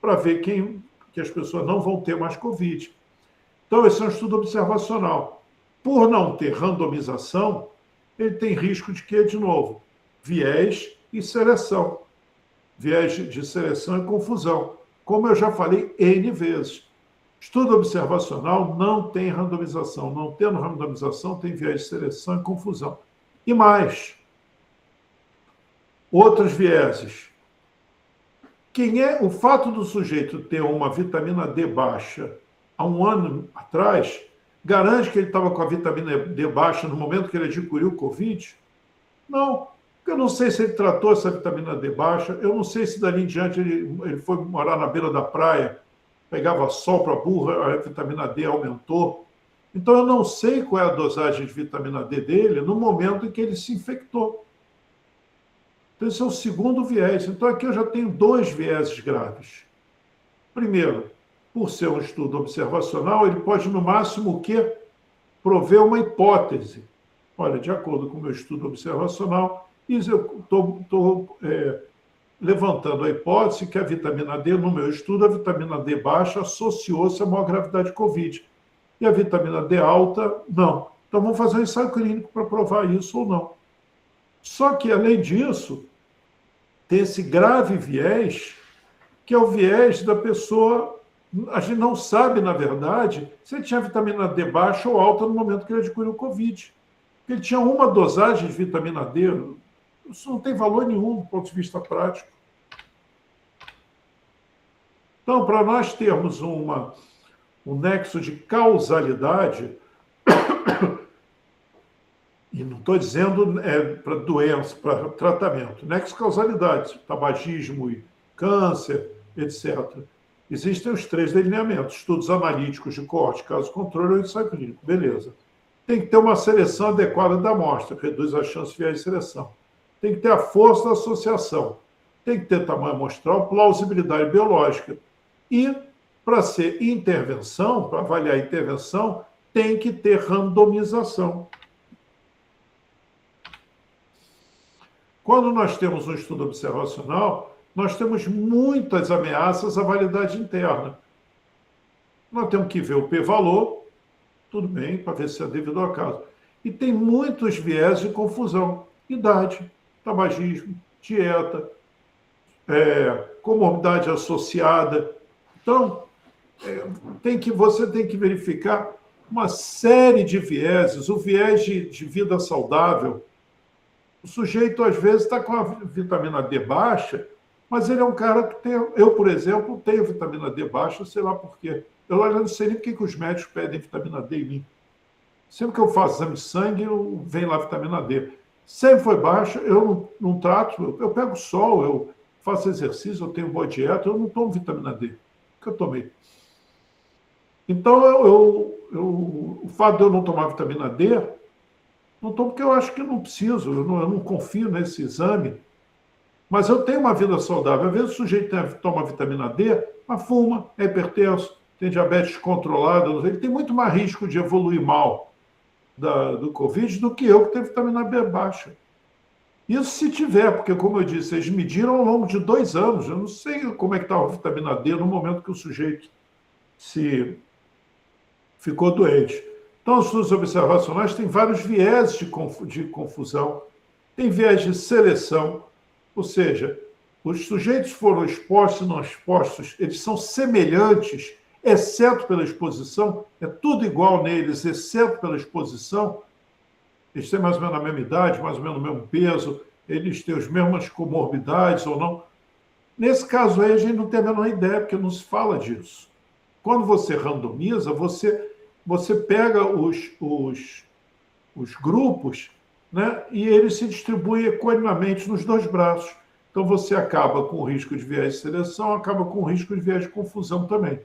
para ver que as pessoas não vão ter mais Covid. Então, esse é um estudo observacional. Por não ter randomização, ele tem risco de quê, de novo? Viés e seleção. Viés de seleção e confusão. Como eu já falei N vezes. Estudo observacional não tem randomização. Não tendo randomização, tem viés de seleção e confusão. E mais. Outros vieses. O fato do sujeito ter uma vitamina D baixa há um ano atrás, garante que ele estava com a vitamina D baixa no momento que ele adquiriu o Covid? Não. Eu não sei se ele tratou essa vitamina D baixa, eu não sei se dali em diante ele foi morar na beira da praia, pegava sol para burra, a vitamina D aumentou. Então, eu não sei qual é a dosagem de vitamina D dele no momento em que ele se infectou. Então, esse é o segundo viés. Então, aqui eu já tenho 2 vieses graves. Primeiro, por ser um estudo observacional, ele pode, no máximo, o quê? Prover uma hipótese. Olha, de acordo com o meu estudo observacional, eu estou levantando a hipótese que a vitamina D, no meu estudo, a vitamina D baixa associou-se a maior gravidade de Covid. E a vitamina D alta, não. Então, vamos fazer um ensaio clínico para provar isso ou não. Só que, além disso, tem esse grave viés, que é o viés da pessoa. A gente não sabe, na verdade, se ele tinha vitamina D baixa ou alta no momento que ele adquiriu o Covid. Ele tinha uma dosagem de vitamina D. Isso não tem valor nenhum do ponto de vista prático. Então, para nós termos um nexo de causalidade, e não estou dizendo para doença, para tratamento, nexo de causalidade, tabagismo e câncer, etc. Existem os 3 delineamentos, estudos analíticos de coorte, caso controle ou ensaio clínico. Beleza. Tem que ter uma seleção adequada da amostra, que reduz a chance de viés de seleção. Tem que ter a força da associação. Tem que ter tamanho amostral, plausibilidade biológica. E, para ser intervenção, para avaliar a intervenção, tem que ter randomização. Quando nós temos um estudo observacional, nós temos muitas ameaças à validade interna. Nós temos que ver o p-valor, tudo bem, para ver se é devido ao caso. E tem muitos viés de confusão. Idade, tabagismo, dieta, comorbidade associada. Então, você tem que verificar uma série de vieses. O viés de vida saudável. O sujeito, às vezes, está com a vitamina D baixa, mas ele é um cara que tem... Eu, por exemplo, tenho vitamina D baixa, sei lá por quê. Eu não sei nem por que os médicos pedem vitamina D em mim. Sempre que eu faço exame de sangue, vem lá vitamina D. Sempre foi baixa, eu não trato, eu pego sol, eu faço exercício, eu tenho boa dieta, eu não tomo vitamina D. Que eu tomei. Então, o fato de eu não tomar vitamina D, não tomo porque eu acho que não preciso, eu não confio nesse exame. Mas eu tenho uma vida saudável. Às vezes o sujeito toma vitamina D, mas fuma, é hipertenso, tem diabetes controlada, ele tem muito mais risco de evoluir mal do Covid do que eu, que tenho vitamina B baixa. Isso se tiver, porque, como eu disse, eles mediram ao longo de 2 anos. Eu não sei como é que estava a vitamina D no momento que o sujeito ficou doente. Então, os estudos observacionais têm vários viés de confusão. Tem viés de seleção, ou seja, os sujeitos foram expostos e não expostos, eles são semelhantes, exceto pela exposição, é tudo igual neles, exceto pela exposição. Eles têm mais ou menos a mesma idade, mais ou menos o mesmo peso, eles têm as mesmas comorbidades ou não. Nesse caso aí, a gente não tem a menor ideia, porque não se fala disso. Quando você randomiza, você pega os grupos, né, e eles se distribuem equanimamente nos 2 braços. Então, você acaba com o risco de viés de seleção, acaba com o risco de viés de confusão também.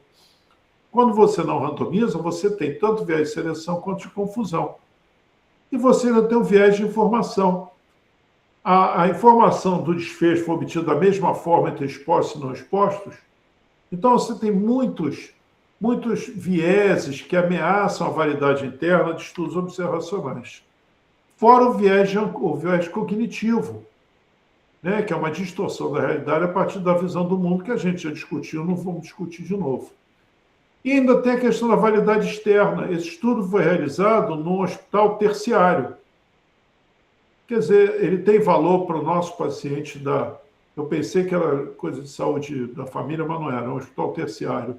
Quando você não randomiza, você tem tanto viés de seleção quanto de confusão. E você ainda tem o viés de informação. A informação do desfecho foi obtida da mesma forma entre expostos e não expostos. Então, você tem muitos vieses que ameaçam a validade interna de estudos observacionais. Fora o viés cognitivo, né, que é uma distorção da realidade a partir da visão do mundo que a gente já discutiu, não vamos discutir de novo. E ainda tem a questão da validade externa. Esse estudo foi realizado num hospital terciário. Quer dizer, ele tem valor para o nosso paciente Eu pensei que era coisa de saúde da família, mas não era, é um hospital terciário.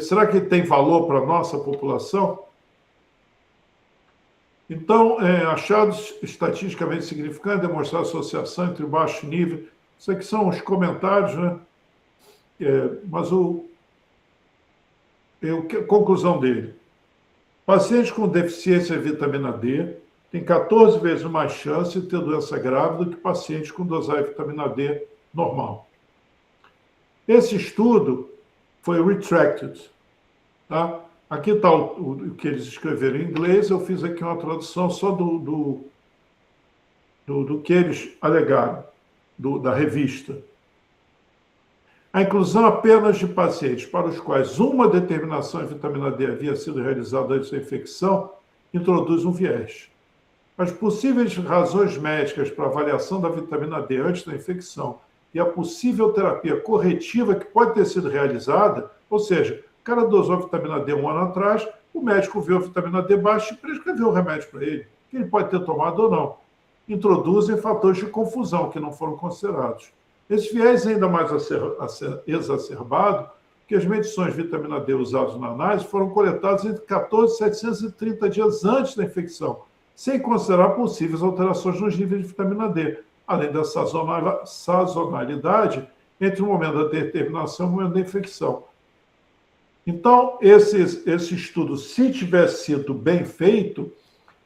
Será que tem valor para a nossa população? Então, achados estatisticamente significantes, demonstrar associação entre baixo nível. Isso aqui são os comentários, né? Mas conclusão dele. Pacientes com deficiência de vitamina D têm 14 vezes mais chance de ter doença grave do que pacientes com dosagem de vitamina D normal. Esse estudo foi retracted. Tá? Aqui está o que eles escreveram em inglês, eu fiz aqui uma tradução só do que eles alegaram, da revista. A inclusão apenas de pacientes para os quais uma determinação de vitamina D havia sido realizada antes da infecção introduz um viés. As possíveis razões médicas para avaliação da vitamina D antes da infecção e a possível terapia corretiva que pode ter sido realizada, ou seja, o cara dosou a vitamina D 1 ano atrás, o médico viu a vitamina D baixa e prescreveu o remédio para ele, que ele pode ter tomado ou não. Introduzem fatores de confusão que não foram considerados. Esse viés é ainda mais exacerbado, que as medições de vitamina D usadas na análise foram coletadas entre 14 e 730 dias antes da infecção, sem considerar possíveis alterações nos níveis de vitamina D, além da sazonalidade entre o momento da determinação e o momento da infecção. Então, esse estudo, se tivesse sido bem feito,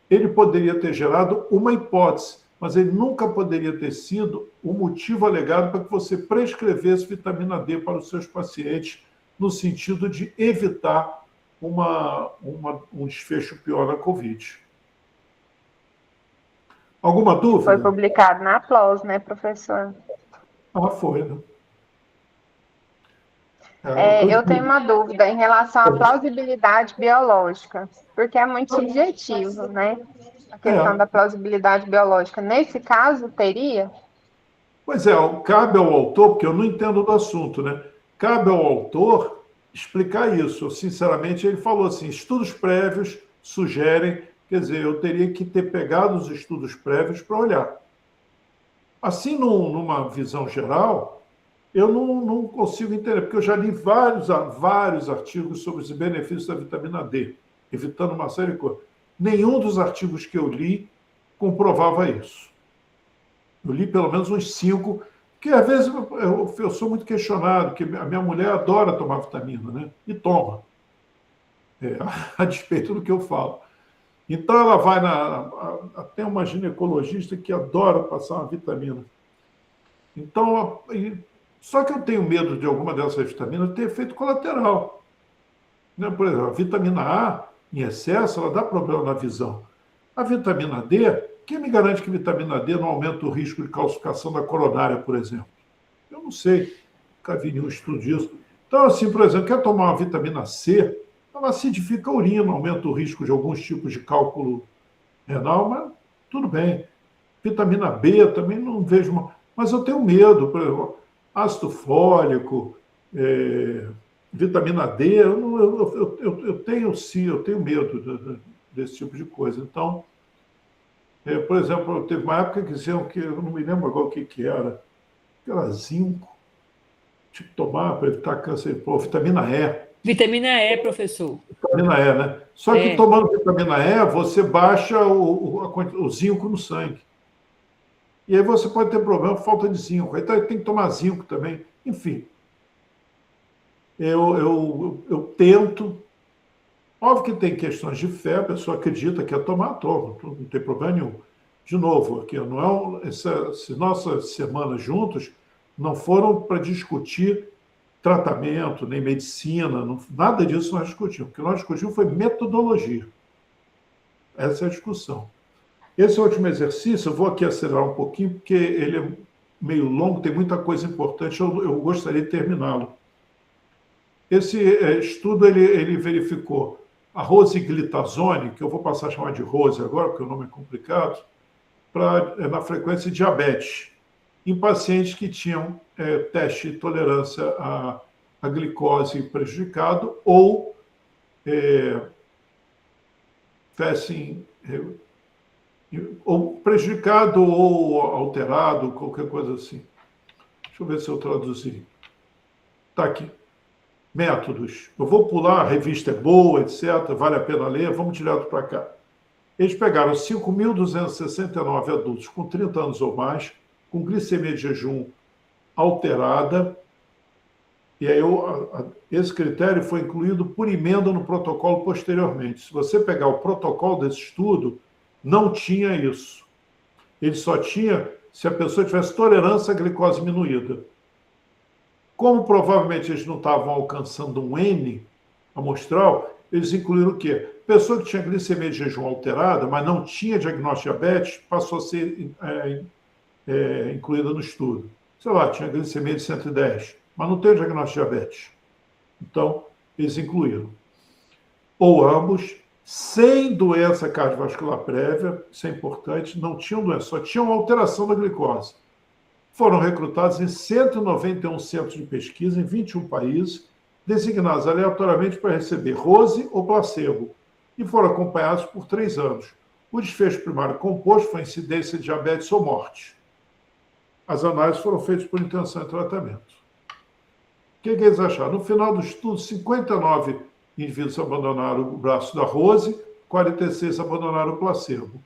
ele poderia ter gerado uma hipótese, mas ele nunca poderia ter sido o motivo alegado para que você prescrevesse vitamina D para os seus pacientes, no sentido de evitar um desfecho pior na Covid. Alguma dúvida? Foi publicado na PLOS, né, professor? Foi, né? Eu tenho uma dúvida em relação à plausibilidade biológica, porque é muito subjetivo, né? A questão da plausibilidade biológica. Nesse caso, teria? Pois cabe ao autor, porque eu não entendo do assunto, né? Cabe ao autor explicar isso. Sinceramente, ele falou assim, estudos prévios sugerem, quer dizer, eu teria que ter pegado os estudos prévios para olhar. Assim, numa visão geral, eu não consigo entender, porque eu já li vários artigos sobre os benefícios da vitamina D, evitando uma série de coisas. Nenhum dos artigos que eu li comprovava isso. Eu li pelo menos uns 5, que às vezes eu sou muito questionado, que a minha mulher adora tomar vitamina, né? E toma, a despeito do que eu falo. Então ela vai tem uma ginecologista que adora passar uma vitamina. Então, só que eu tenho medo de alguma dessas vitaminas ter efeito colateral. Né? Por exemplo, a vitamina A, em excesso, ela dá problema na visão. A vitamina D, quem me garante que a vitamina D não aumenta o risco de calcificação da coronária, por exemplo? Eu não sei, nunca vi nenhum estudo disso. Então, assim, por exemplo, quer tomar uma vitamina C, ela acidifica a urina, aumenta o risco de alguns tipos de cálculo renal, mas tudo bem. Vitamina B também não vejo uma... Mas eu tenho medo, por exemplo, ácido fólico, vitamina D, eu tenho medo desse tipo de coisa. Então, por exemplo, teve uma época que diziam que, eu não me lembro agora o que era zinco, tipo tomar para evitar câncer, vitamina E. Vitamina E, professor. Vitamina E, né? Só que tomando vitamina E, você baixa o zinco no sangue. E aí você pode ter problema por falta de zinco. Então tem que tomar zinco também. Enfim, eu tento. Óbvio que tem questões de fé, a pessoa acredita que é tomar, toma, não tem problema nenhum. De novo, aqui não é essas nossas semanas juntos não foram para discutir tratamento, nem medicina, nada disso nós discutimos. O que nós discutimos foi metodologia. Essa é a discussão. Esse último exercício, eu vou aqui acelerar um pouquinho, porque ele é meio longo, tem muita coisa importante, eu gostaria de terminá-lo. Esse estudo, ele verificou a rosiglitazone, que eu vou passar a chamar de rose agora, porque o nome é complicado, na frequência de diabetes, em pacientes que tinham teste de tolerância à glicose prejudicado ou ou prejudicado ou alterado, qualquer coisa assim. Deixa eu ver se eu traduzi. Está aqui. Métodos. Eu vou pular, a revista é boa, etc., vale a pena ler, vamos direto para cá. Eles pegaram 5.269 adultos com 30 anos ou mais, com glicemia de jejum alterada, e aí esse critério foi incluído por emenda no protocolo posteriormente. Se você pegar o protocolo desse estudo, não tinha isso. Ele só tinha se a pessoa tivesse tolerância à glicose diminuída. Como provavelmente eles não estavam alcançando um N amostral, eles incluíram o quê? Pessoa que tinha glicemia de jejum alterada, mas não tinha diagnóstico de diabetes, passou a ser incluída no estudo. Sei lá, tinha glicemia de 110, mas não tem diagnóstico de diabetes. Então, eles incluíram. Ou ambos, sem doença cardiovascular prévia, isso é importante, não tinham doença, só tinham alteração da glicose. Foram recrutados em 191 centros de pesquisa em 21 países, designados aleatoriamente para receber rose ou placebo, e foram acompanhados por 3 anos. O desfecho primário composto foi incidência de diabetes ou morte. As análises foram feitas por intenção de tratamento. O que eles acharam? No final do estudo, 59 indivíduos abandonaram o braço da rose, 46 abandonaram o placebo.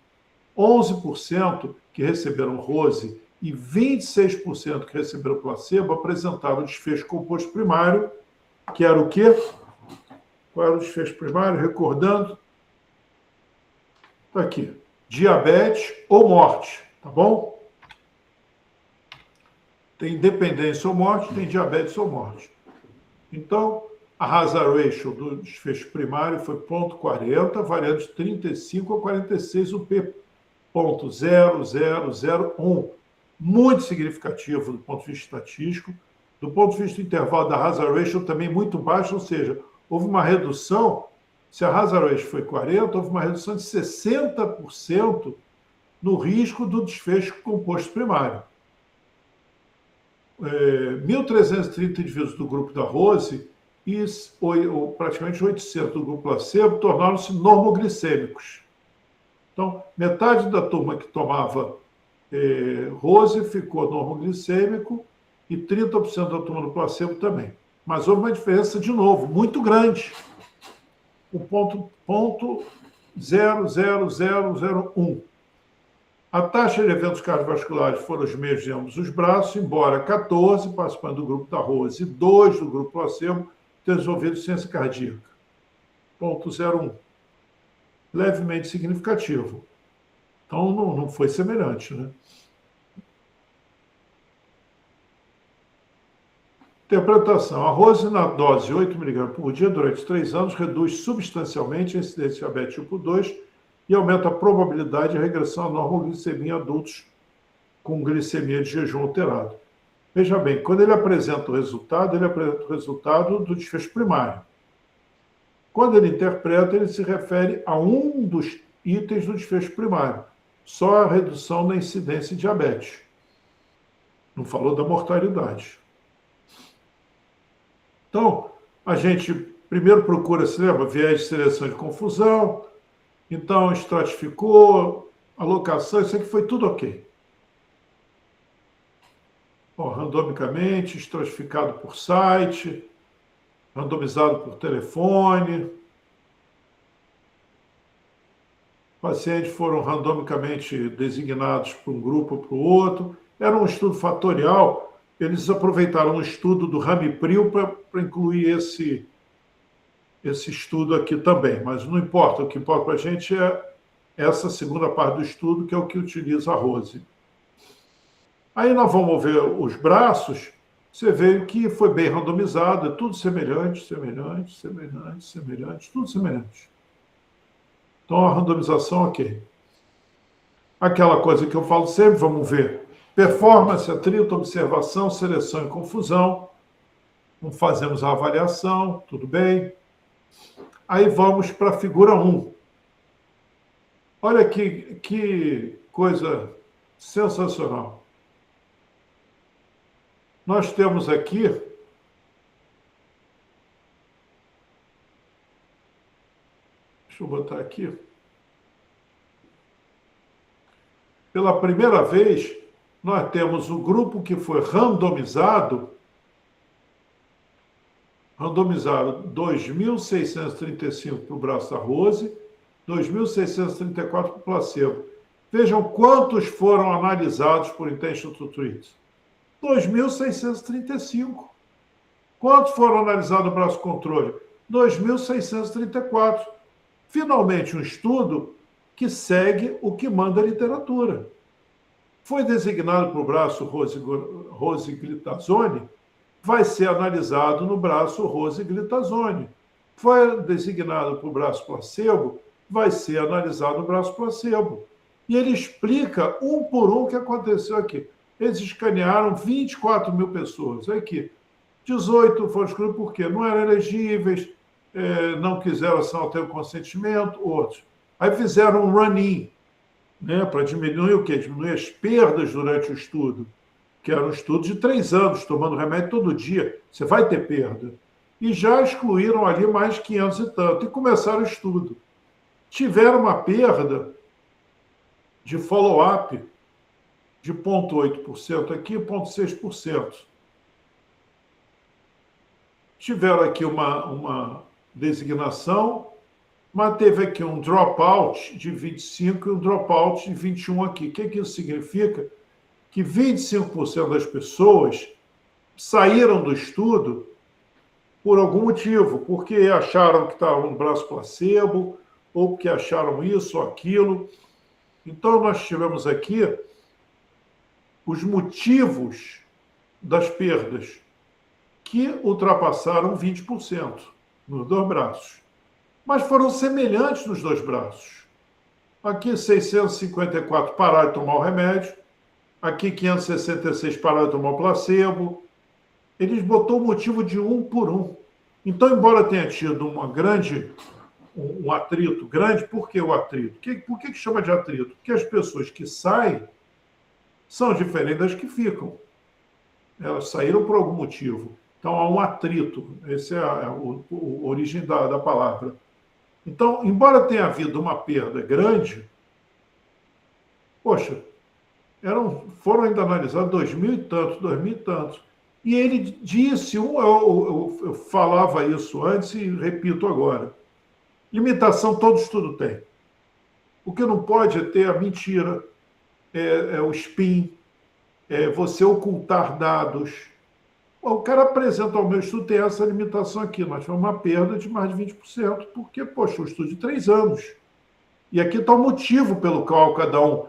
11% que receberam rose e 26% que receberam placebo apresentaram o desfecho composto primário, que era o quê? Qual era o desfecho primário? Recordando. Está aqui. Diabetes ou morte, tá bom? Tem dependência ou morte, tem diabetes ou morte. Então, a hazard ratio do desfecho primário foi 0,40, variando de 35 a 46, o P 0,0001. Muito significativo do ponto de vista estatístico. Do ponto de vista do intervalo da hazard ratio, também muito baixo, ou seja, houve uma redução, se a hazard ratio foi 40, houve uma redução de 60% no risco do desfecho composto primário. 1.330 indivíduos do grupo da Rose e praticamente 800 do grupo placebo tornaram-se normoglicêmicos. Então, metade da turma que tomava Rose ficou normoglicêmico e 30% da turma do placebo também. Mas houve uma diferença, de novo, muito grande. O ponto 0,0001. A taxa de eventos cardiovasculares foram os mesmos em ambos os braços, embora 14 participantes do grupo da Rose e 2 do grupo placebo tenham desenvolvido ciência cardíaca. Ponto 0,1. Levemente significativo. Então, não foi semelhante, né? Interpretação. Arroz na dose de 8 mg por dia durante 3 anos reduz substancialmente a incidência de diabetes tipo 2 e aumenta a probabilidade de regressão à normoglicemia em adultos com glicemia de jejum alterado. Veja bem, quando ele apresenta o resultado do desfecho primário. Quando ele interpreta, ele se refere a um dos itens do desfecho primário, só a redução da incidência de diabetes. Não falou da mortalidade. Então, a gente primeiro procura, se lembra, viés de seleção de confusão, então estratificou, alocação, isso aqui foi tudo ok. Bom, randomicamente, estratificado por site, randomizado por telefone. Pacientes foram randomicamente designados para um grupo ou para o outro. Era um estudo fatorial. Eles aproveitaram um estudo do Ramipril para incluir esse estudo aqui também. Mas não importa. O que importa para a gente é essa segunda parte do estudo, que é o que utiliza a Rose. Aí nós vamos ver os braços. Você vê que foi bem randomizado, é tudo semelhante, tudo semelhante. Então, a randomização, ok. Aquela coisa que eu falo sempre, vamos ver. Performance, atrito, observação, seleção e confusão. Não fazemos a avaliação, tudo bem. Aí vamos para a figura 1. Olha que coisa sensacional. Nós temos aqui deixa eu botar aqui. Pela primeira vez, nós temos o grupo que foi randomizado 2.635 para o braço da Rose, 2.634 para o placebo. Vejam quantos foram analisados por intention to treat. 2.635. Quantos foram analisados no braço controle? 2.634. Finalmente, um estudo que segue o que manda a literatura. Foi designado para o braço rosiglitazone, vai ser analisado no braço rosiglitazone. Foi designado para o braço placebo, vai ser analisado no braço placebo. E ele explica um por um o que aconteceu aqui. Eles escanearam 24 mil pessoas. Aqui, 18 foram excluídos porque não eram elegíveis, não quiseram ter o consentimento, outros. Aí fizeram um run-in, né, para diminuir o quê? Diminuir as perdas durante o estudo, que era um estudo de 3 anos, tomando remédio todo dia. Você vai ter perda. E já excluíram ali mais 500 e tanto. E começaram o estudo. Tiveram uma perda de follow-up de 0,8% aqui, 0,6%. Tiveram aqui uma designação, mas teve aqui um dropout de 25 e um dropout de 21 aqui. O que isso significa? Que 25% das pessoas saíram do estudo por algum motivo, porque acharam que estavam no braço placebo, ou porque acharam isso ou aquilo. Então, nós tivemos aqui os motivos das perdas, que ultrapassaram 20% nos 2 braços. Mas foram semelhantes nos 2 braços. Aqui, 654 pararam de tomar o remédio, aqui 566 pararam de tomar o placebo. Eles botou o motivo de um por um. Então, embora tenha tido um atrito grande, por que o atrito? Por que chama de atrito? Porque as pessoas que saem são diferentes das que ficam. Elas saíram por algum motivo. Então, há um atrito. Essa é a origem da palavra. Então, embora tenha havido uma perda grande, poxa, foram ainda analisados 2.000 e tantos. E ele disse, eu falava isso antes e repito agora, limitação todo estudo tem. O que não pode é ter a mentira, o spin, você ocultar dados. O cara apresenta ao meu estudo, tem essa limitação aqui. Nós tivemos uma perda de mais de 20%, porque, poxa, um estudo de 3 anos. E aqui está o motivo pelo qual cada um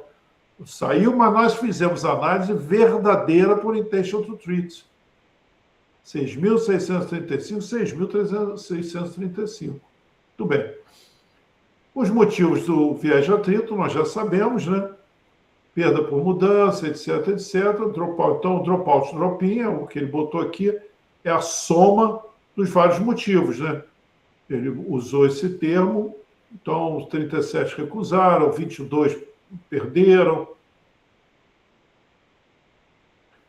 saiu, mas nós fizemos análise verdadeira por intention to treat. 6.635, 6.635. Muito bem. Os motivos do viés de atrito nós já sabemos, né? Perda por mudança, etc, etc. Dropout. Então, dropout, drop-in, o que ele botou aqui, é a soma dos vários motivos, né? Ele usou esse termo, então os 37 recusaram, 22 perderam.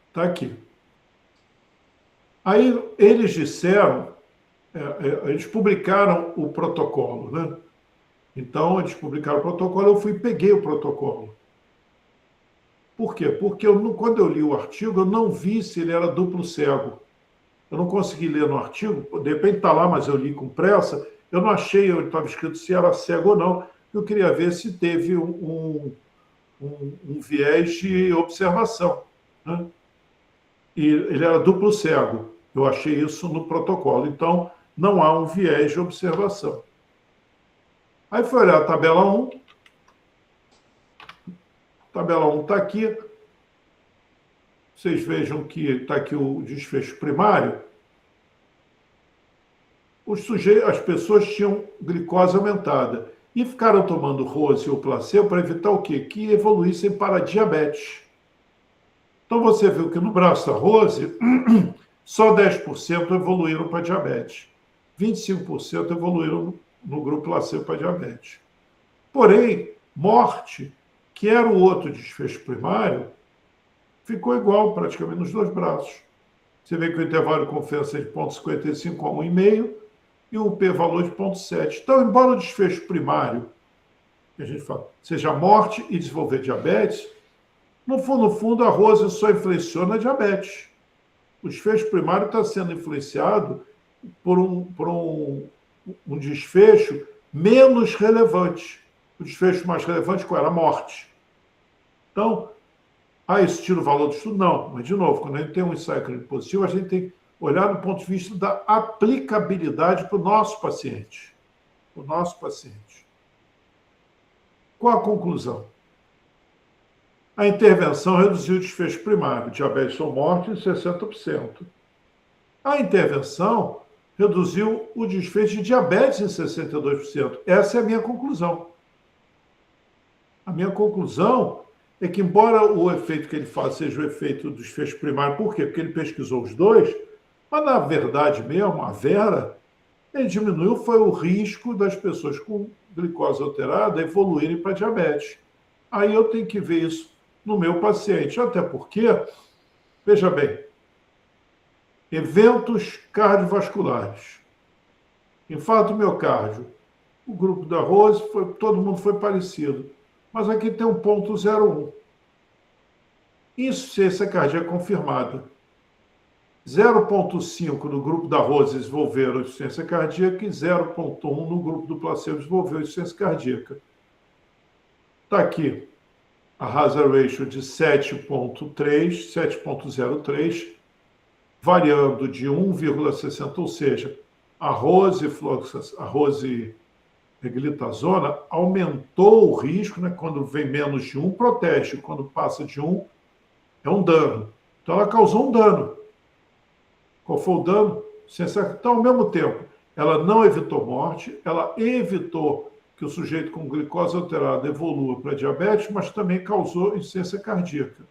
Está aqui. Aí eles disseram, eles publicaram o protocolo, né? Então, eles publicaram o protocolo, eu fui e peguei o protocolo. Por quê? Porque quando eu li o artigo, eu não vi se ele era duplo cego. Eu não consegui ler no artigo, de repente está lá, mas eu li com pressa, eu não achei onde estava escrito se era cego ou não. Eu queria ver se teve um viés de observação, né? E ele era duplo cego. Eu achei isso no protocolo. Então, não há um viés de observação. Aí foi olhar a tabela 1. Tabela 1 está aqui. Vocês vejam que está aqui o desfecho primário. As pessoas tinham glicose aumentada e ficaram tomando rose ou placebo para evitar o quê? Que evoluíssem para diabetes. Então, você viu que no braço da rose, só 10% evoluíram para diabetes. 25% evoluíram no grupo placebo para diabetes. Porém, morte, que era o outro desfecho primário, ficou igual praticamente nos dois braços. Você vê que o intervalo de confiança é de 0,55 a 1,5 e o p-valor de 0,7. Então, embora o desfecho primário, que a gente fala, seja morte e desenvolver diabetes, no fundo, a rose só influenciou na diabetes. O desfecho primário está sendo influenciado por um desfecho menos relevante. O desfecho mais relevante qual era? A morte. Então, isso tira o valor do estudo? Não. Mas, de novo, quando a gente tem um ensaio clínico positivo, a gente tem que olhar do ponto de vista da aplicabilidade para o nosso paciente. O nosso paciente. Qual a conclusão? A intervenção reduziu o desfecho primário, diabetes ou morte, em 60%. A intervenção reduziu o desfecho de diabetes em 62%. Essa é a minha conclusão. A minha conclusão é que, embora o efeito que ele faz seja o efeito do desfecho primário, por quê? Porque ele pesquisou os dois, mas, na verdade mesmo, a Vera, ele diminuiu foi o risco das pessoas com glicose alterada evoluírem para diabetes. Aí eu tenho que ver isso no meu paciente, até porque, veja bem, eventos cardiovasculares, infarto do miocárdio, o grupo da Rose, todo mundo foi parecido, mas aqui tem um 0,01. Insuficiência cardíaca confirmada. 0,5 no grupo da Rose desenvolveram insuficiência cardíaca e 0,1 no grupo do placebo desenvolveu insuficiência cardíaca. Está aqui a hazard ratio de 7,03, variando de 1,60, ou seja, a rosiglitazona aumentou o risco, né? Quando vem menos de 1, protege, quando passa de 1, é um dano. Então, ela causou um dano. Qual foi o dano? Então, ao mesmo tempo, ela não evitou morte, ela evitou que o sujeito com glicose alterada evolua para diabetes, mas também causou insuficiência cardíaca.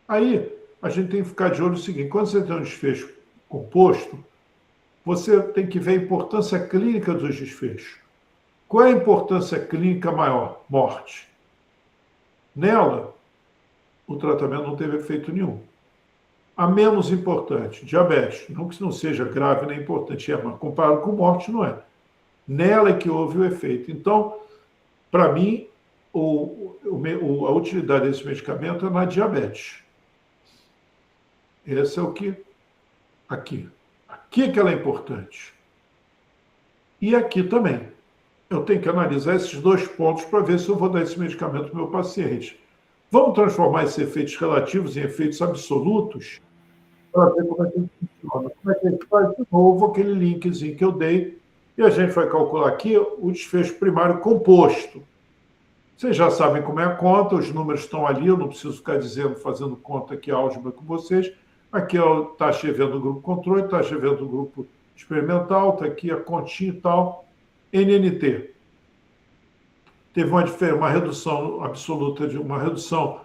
Aí, a gente tem que ficar de olho no seguinte: quando você tem um desfecho composto, você tem que ver a importância clínica dos desfechos. Qual é a importância clínica maior? Morte. Nela, o tratamento não teve efeito nenhum. A menos importante, diabetes. Não que não seja grave nem importante, mas comparado com morte, não é. Nela é que houve o efeito. Então, para mim, a utilidade desse medicamento é na diabetes. Esse é o que... Aqui que ela é importante. E aqui também. Eu tenho que analisar esses dois pontos para ver se eu vou dar esse medicamento para o meu paciente. Vamos transformar esses efeitos relativos em efeitos absolutos para ver como é que funciona. Como é que a gente faz de novo aquele linkzinho que eu dei e a gente vai calcular aqui o desfecho primário composto. Vocês já sabem como é a conta, os números estão ali, eu não preciso ficar fazendo conta aqui álgebra com vocês. Aqui é a taxa EV do grupo controle, taxa EV do grupo experimental, está aqui a continha e tal. NNT. Teve uma redução absoluta, uma redução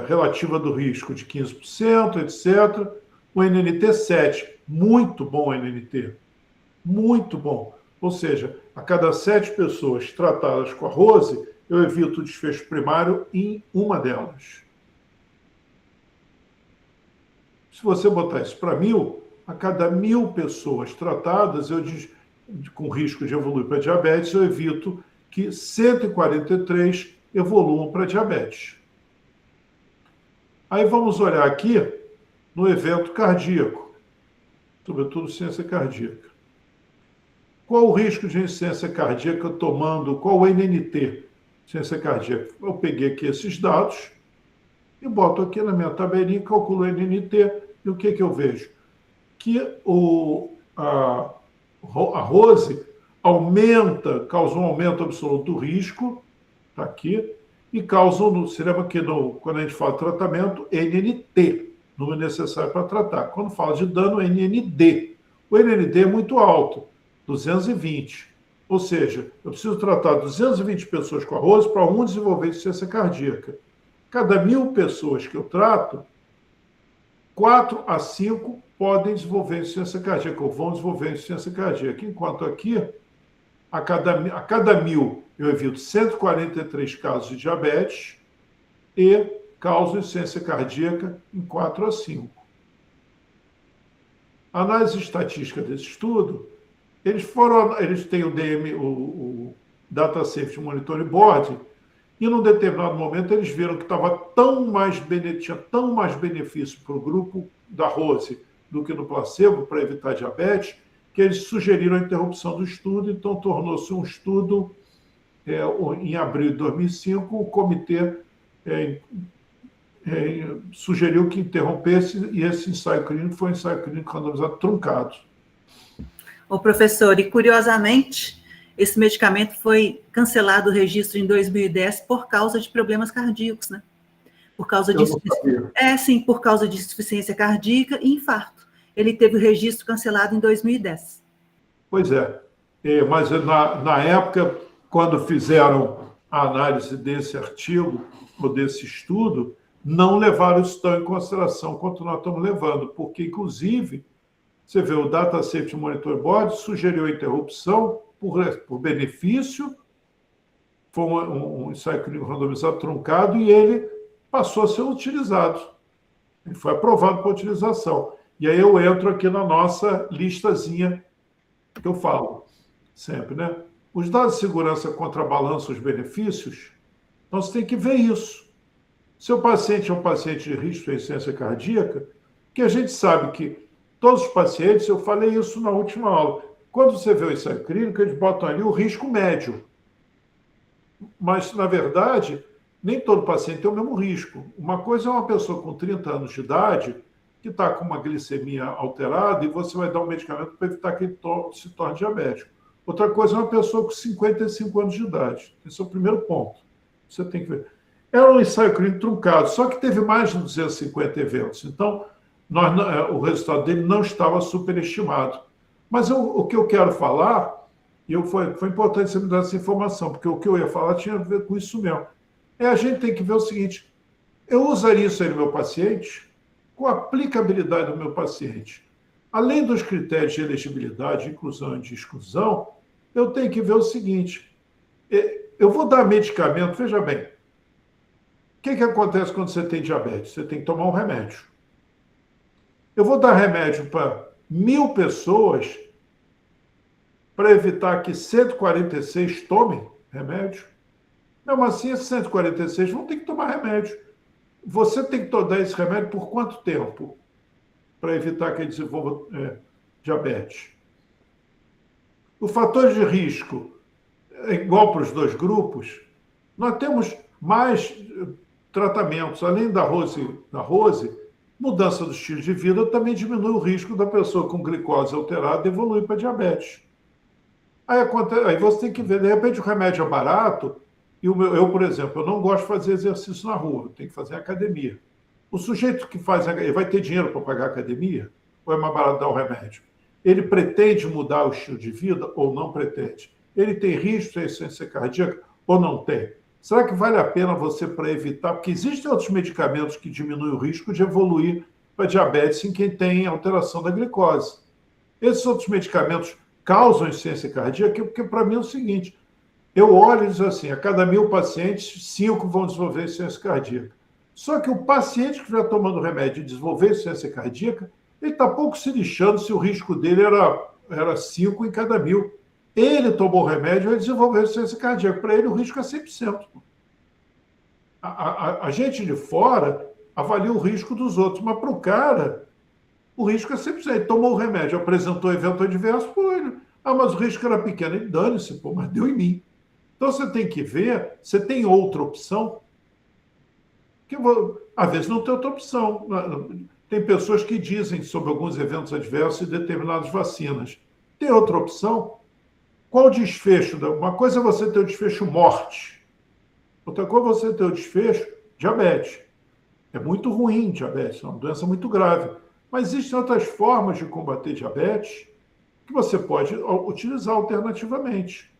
relativa do risco de 15%, etc. O NNT 7, muito bom o NNT, muito bom. Ou seja, a cada 7 pessoas tratadas com a Rose, eu evito o desfecho primário em uma delas. Se você botar isso para 1.000, a cada 1.000 pessoas tratadas, com risco de evoluir para diabetes, eu evito que 143 evoluam para diabetes. Aí vamos olhar aqui no evento cardíaco, sobretudo ciência cardíaca. Qual o risco de insuficiência cardíaca tomando, qual o NNT ciência cardíaca? Eu peguei aqui esses dados e boto aqui na minha tabelinha, calculo o NNT, e o que eu vejo? Que a Rose causa um aumento absoluto do risco, está aqui, e causa, se lembra que quando a gente fala de tratamento, NNT, número necessário para tratar. Quando fala de dano, NND. O NND é muito alto, 220. Ou seja, eu preciso tratar 220 pessoas com a Rose para um desenvolver insuficiência cardíaca. Cada 1.000 pessoas que eu trato, 4 a 5 podem desenvolver insuficiência cardíaca, ou vão desenvolver insuficiência cardíaca. Enquanto aqui, a cada 1.000, eu evito 143 casos de diabetes e causo insuficiência cardíaca em 4 a 5. A análise estatística desse estudo, eles têm o Data Safety Monitoring Board, e num determinado momento eles viram que tinha tão mais benefício para o grupo da Rose do que no placebo para evitar diabetes, que eles sugeriram a interrupção do estudo, então tornou-se um estudo, em abril de 2005, o comitê sugeriu que interrompesse, e esse ensaio clínico foi um ensaio clínico randomizado truncado. Ô, professor, e curiosamente, esse medicamento foi cancelado o registro em 2010 por causa de problemas cardíacos, né? Por causa de por causa de insuficiência cardíaca e infarto. Ele teve o registro cancelado em 2010. Pois é. Mas na época, quando fizeram a análise desse artigo, ou desse estudo, não levaram isso tão em consideração quanto nós estamos levando, porque, inclusive, você vê, o Data Safety Monitoring Board sugeriu a interrupção por benefício, foi um ensaio clínico randomizado truncado, e ele passou a ser utilizado. Ele foi aprovado para utilização. E aí eu entro aqui na nossa listazinha que eu falo sempre, né? Os dados de segurança contrabalançam os benefícios, então você tem que ver isso. Seu paciente é um paciente de risco de insuficiência cardíaca, que a gente sabe que todos os pacientes, eu falei isso na última aula, quando você vê o ensaio clínico, eles botam ali o risco médio. Mas, na verdade, nem todo paciente tem o mesmo risco. Uma coisa é uma pessoa com 30 anos de idade que está com uma glicemia alterada e você vai dar um medicamento para evitar que ele se torne diabético. Outra coisa é uma pessoa com 55 anos de idade. Esse é o primeiro ponto. Você tem que ver. Era um ensaio clínico truncado, só que teve mais de 250 eventos. Então, o resultado dele não estava superestimado. Mas o que eu quero falar, e foi importante você me dar essa informação, porque o que eu ia falar tinha a ver com isso mesmo. A gente tem que ver o seguinte: eu usaria isso aí no meu paciente, com a aplicabilidade do meu paciente. Além dos critérios de elegibilidade, de inclusão e de exclusão, eu tenho que ver o seguinte: eu vou dar medicamento, veja bem, o que acontece quando você tem diabetes? Você tem que tomar um remédio. Eu vou dar remédio para 1.000 pessoas para evitar que 146 tomem remédio. Mesmo assim, esses 146 vão ter que tomar remédio. Você tem que dar esse remédio por quanto tempo? Para evitar que ele desenvolva diabetes. O fator de risco é igual para os dois grupos. Nós temos mais tratamentos. Além da Rose, mudança do estilo de vida também diminui o risco da pessoa com glicose alterada evoluir para diabetes. Aí você tem que ver, de repente o remédio é barato, e eu, por exemplo, eu não gosto de fazer exercício na rua, eu tenho que fazer academia. O sujeito que faz, ele vai ter dinheiro para pagar a academia? Ou é mais barato dar o remédio? Ele pretende mudar o estilo de vida ou não pretende? Ele tem risco de insuficiência cardíaca ou não tem? Será que vale a pena você, para evitar? Porque existem outros medicamentos que diminuem o risco de evoluir para diabetes em quem tem alteração da glicose. Esses outros medicamentos causam insuficiência cardíaca, porque para mim é o seguinte, eu olho e digo assim, a cada 1.000 pacientes, 5 vão desenvolver insuficiência cardíaca. Só que o paciente que estiver tomando remédio e desenvolver insuficiência cardíaca, ele está pouco se lixando se o risco dele era 5 em cada 1.000. Ele tomou o remédio e ele desenvolveu insuficiência cardíaca. Para ele, o risco é 100%. A gente de fora avalia o risco dos outros, mas para o cara, o risco é 100%. Ele tomou o remédio, apresentou evento adverso, pô, mas o risco era pequeno. Ele dane-se, pô, mas deu em mim. Então você tem que ver, você tem outra opção, que às vezes não tem outra opção. Tem pessoas que dizem sobre alguns eventos adversos e determinadas vacinas. Tem outra opção? Qual o desfecho? Uma coisa é você ter o desfecho morte. Outra coisa é você ter o desfecho diabetes. É muito ruim diabetes, é uma doença muito grave. Mas existem outras formas de combater diabetes que você pode utilizar alternativamente.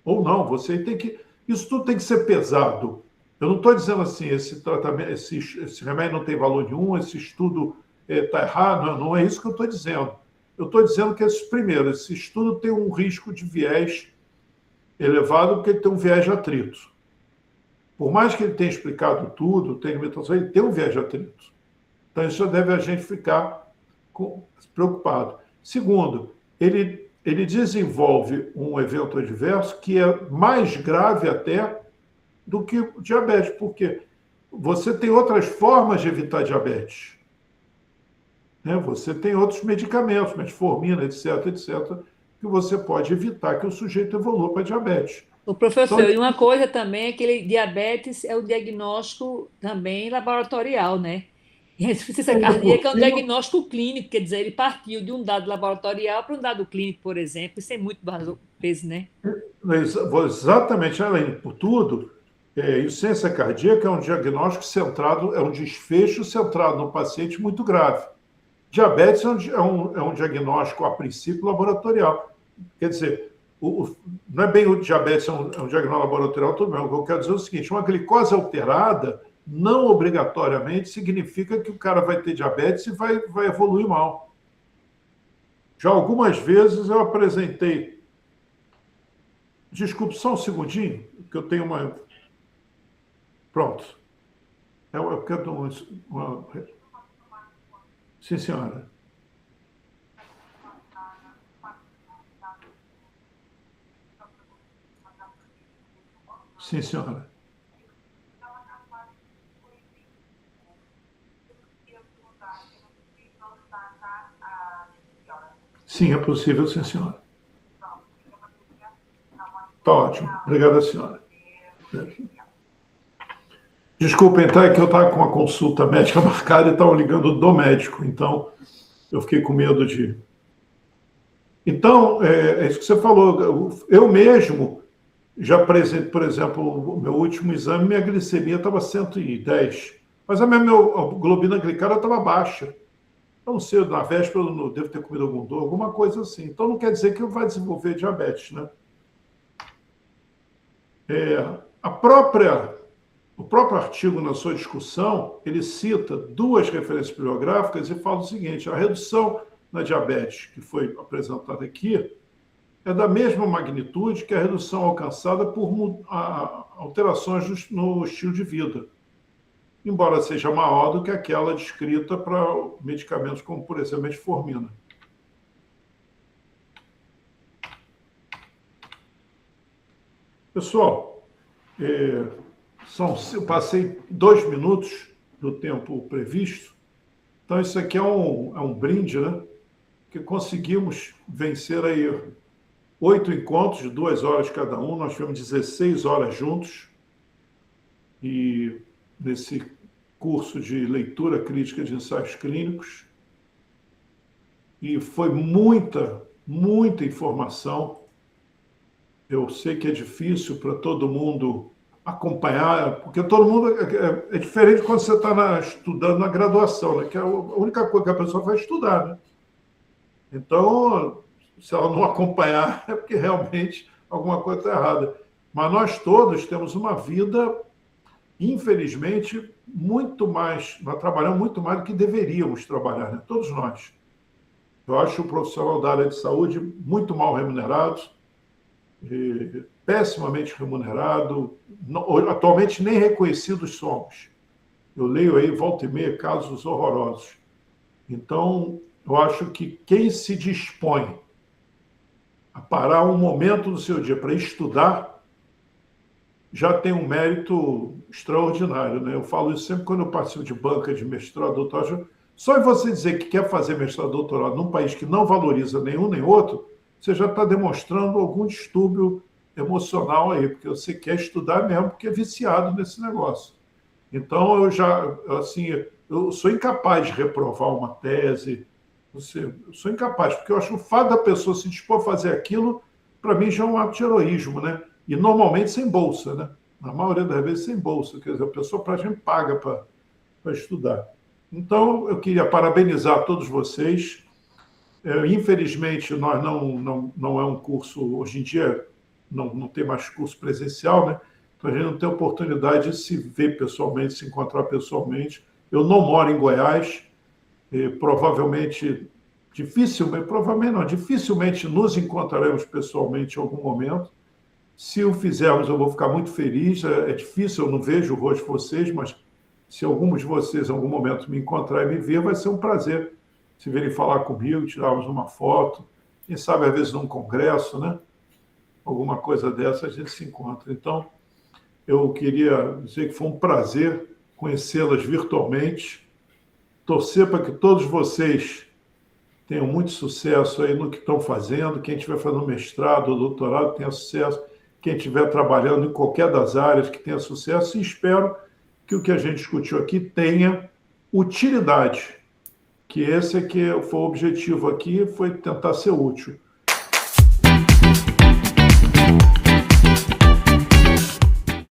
Ou não, você tem que... Isso tudo tem que ser pesado. Eu não estou dizendo assim, esse tratamento, esse remédio não tem valor nenhum, esse estudo está errado, não é isso que eu estou dizendo. Eu estou dizendo que, primeiro, esse estudo tem um risco de viés elevado, porque ele tem um viés de atrito. Por mais que ele tenha explicado tudo, tem limitação, ele tem um viés de atrito. Então, isso já deve a gente ficar preocupado. Segundo, ele desenvolve um evento adverso que é mais grave até do que o diabetes, porque você tem outras formas de evitar diabetes. Você tem outros medicamentos, metformina, etc., que você pode evitar que o sujeito evolua para diabetes. O professor, Então, e uma coisa também é que diabetes é o diagnóstico também laboratorial, né? E a insuficiência cardíaca é um diagnóstico clínico, quer dizer, ele partiu de um dado laboratorial para um dado clínico, por exemplo. Isso é muito peso, né? Exatamente, além por tudo, insuficiência cardíaca é um diagnóstico centrado, é um desfecho centrado no paciente muito grave. Diabetes é um diagnóstico, a princípio, laboratorial. Quer dizer, não é bem o diabetes, é um diagnóstico laboratorial, tudo bem. O que eu quero dizer é o seguinte, uma glicose alterada não obrigatoriamente significa que o cara vai ter diabetes e vai evoluir mal. Já algumas vezes eu apresentei... Desculpe, só um segundinho, que eu tenho uma... Pronto. Eu quero uma... Sim, senhora. Sim, senhora. Sim, é possível, sim, senhora. Está ótimo. Obrigado, senhora. Desculpem, tá? É que eu estava com uma consulta médica marcada e estavam ligando do médico, então eu fiquei com medo de... Então, é isso que você falou. Eu mesmo já apresentei, por exemplo, o meu último exame, minha glicemia estava 110, mas a minha globina glicada estava baixa. Eu não sei, na véspera eu não devo ter comido alguma coisa assim. Então não quer dizer que eu vai desenvolver diabetes, né? O próprio artigo, na sua discussão, ele cita 2 referências bibliográficas e fala o seguinte, a redução na diabetes que foi apresentada aqui é da mesma magnitude que a redução alcançada por alterações no estilo de vida, embora seja maior do que aquela descrita para medicamentos como, por exemplo, a metformina. Pessoal, eu passei 2 minutos do tempo previsto, então isso aqui é um brinde, né? Que conseguimos vencer aí 8 encontros de 2 horas cada um, nós tivemos 16 horas juntos, e nesse curso de leitura crítica de ensaios clínicos, e foi muita informação. Eu sei que é difícil para todo mundo acompanhar, porque todo mundo... É diferente quando você está estudando na graduação, né? Que a única coisa que a pessoa vai estudar, né? Então, se ela não acompanhar, é porque realmente alguma coisa está errada. Mas nós todos temos uma vida, infelizmente, muito mais... Nós trabalhamos muito mais do que deveríamos trabalhar, né? Todos nós. Eu acho o profissional da área de saúde muito mal remunerado, pessimamente remunerado, atualmente nem reconhecidos somos. Eu leio aí, volta e meia, casos horrorosos. Então, eu acho que quem se dispõe a parar um momento do seu dia para estudar, já tem um mérito extraordinário, né? Eu falo isso sempre quando eu participo de banca de mestrado, doutorado. Só em você dizer que quer fazer mestrado, doutorado num país que não valoriza nenhum nem outro, você já está demonstrando algum distúrbio emocional aí, porque você quer estudar mesmo, porque é viciado nesse negócio. Então, eu sou incapaz de reprovar uma tese, eu sou incapaz, porque eu acho que o fato da pessoa se dispor a fazer aquilo, para mim, já é um ato de heroísmo, né? E normalmente sem bolsa, né? Na maioria das vezes sem bolsa, quer dizer, a pessoa praticamente paga para estudar. Então, eu queria parabenizar todos vocês. Infelizmente, nós não é um curso, hoje em dia, não tem mais curso presencial, né? Então, a gente não tem oportunidade de se ver pessoalmente, se encontrar pessoalmente. Eu não moro em Goiás, dificilmente nos encontraremos pessoalmente em algum momento. Se o fizermos, eu vou ficar muito feliz. É difícil, eu não vejo o rosto de vocês, mas se alguns de vocês, em algum momento, me encontrar e me ver, vai ser um prazer se virem falar comigo, tirarmos uma foto. Quem sabe, às vezes, num congresso, né? Alguma coisa dessa, a gente se encontra. Então, eu queria dizer que foi um prazer conhecê-las virtualmente, torcer para que todos vocês tenham muito sucesso aí no que estão fazendo, quem estiver fazendo mestrado ou doutorado tenha sucesso, quem estiver trabalhando em qualquer das áreas que tenha sucesso, e espero que o que a gente discutiu aqui tenha utilidade, que esse é que foi o objetivo aqui, foi tentar ser útil.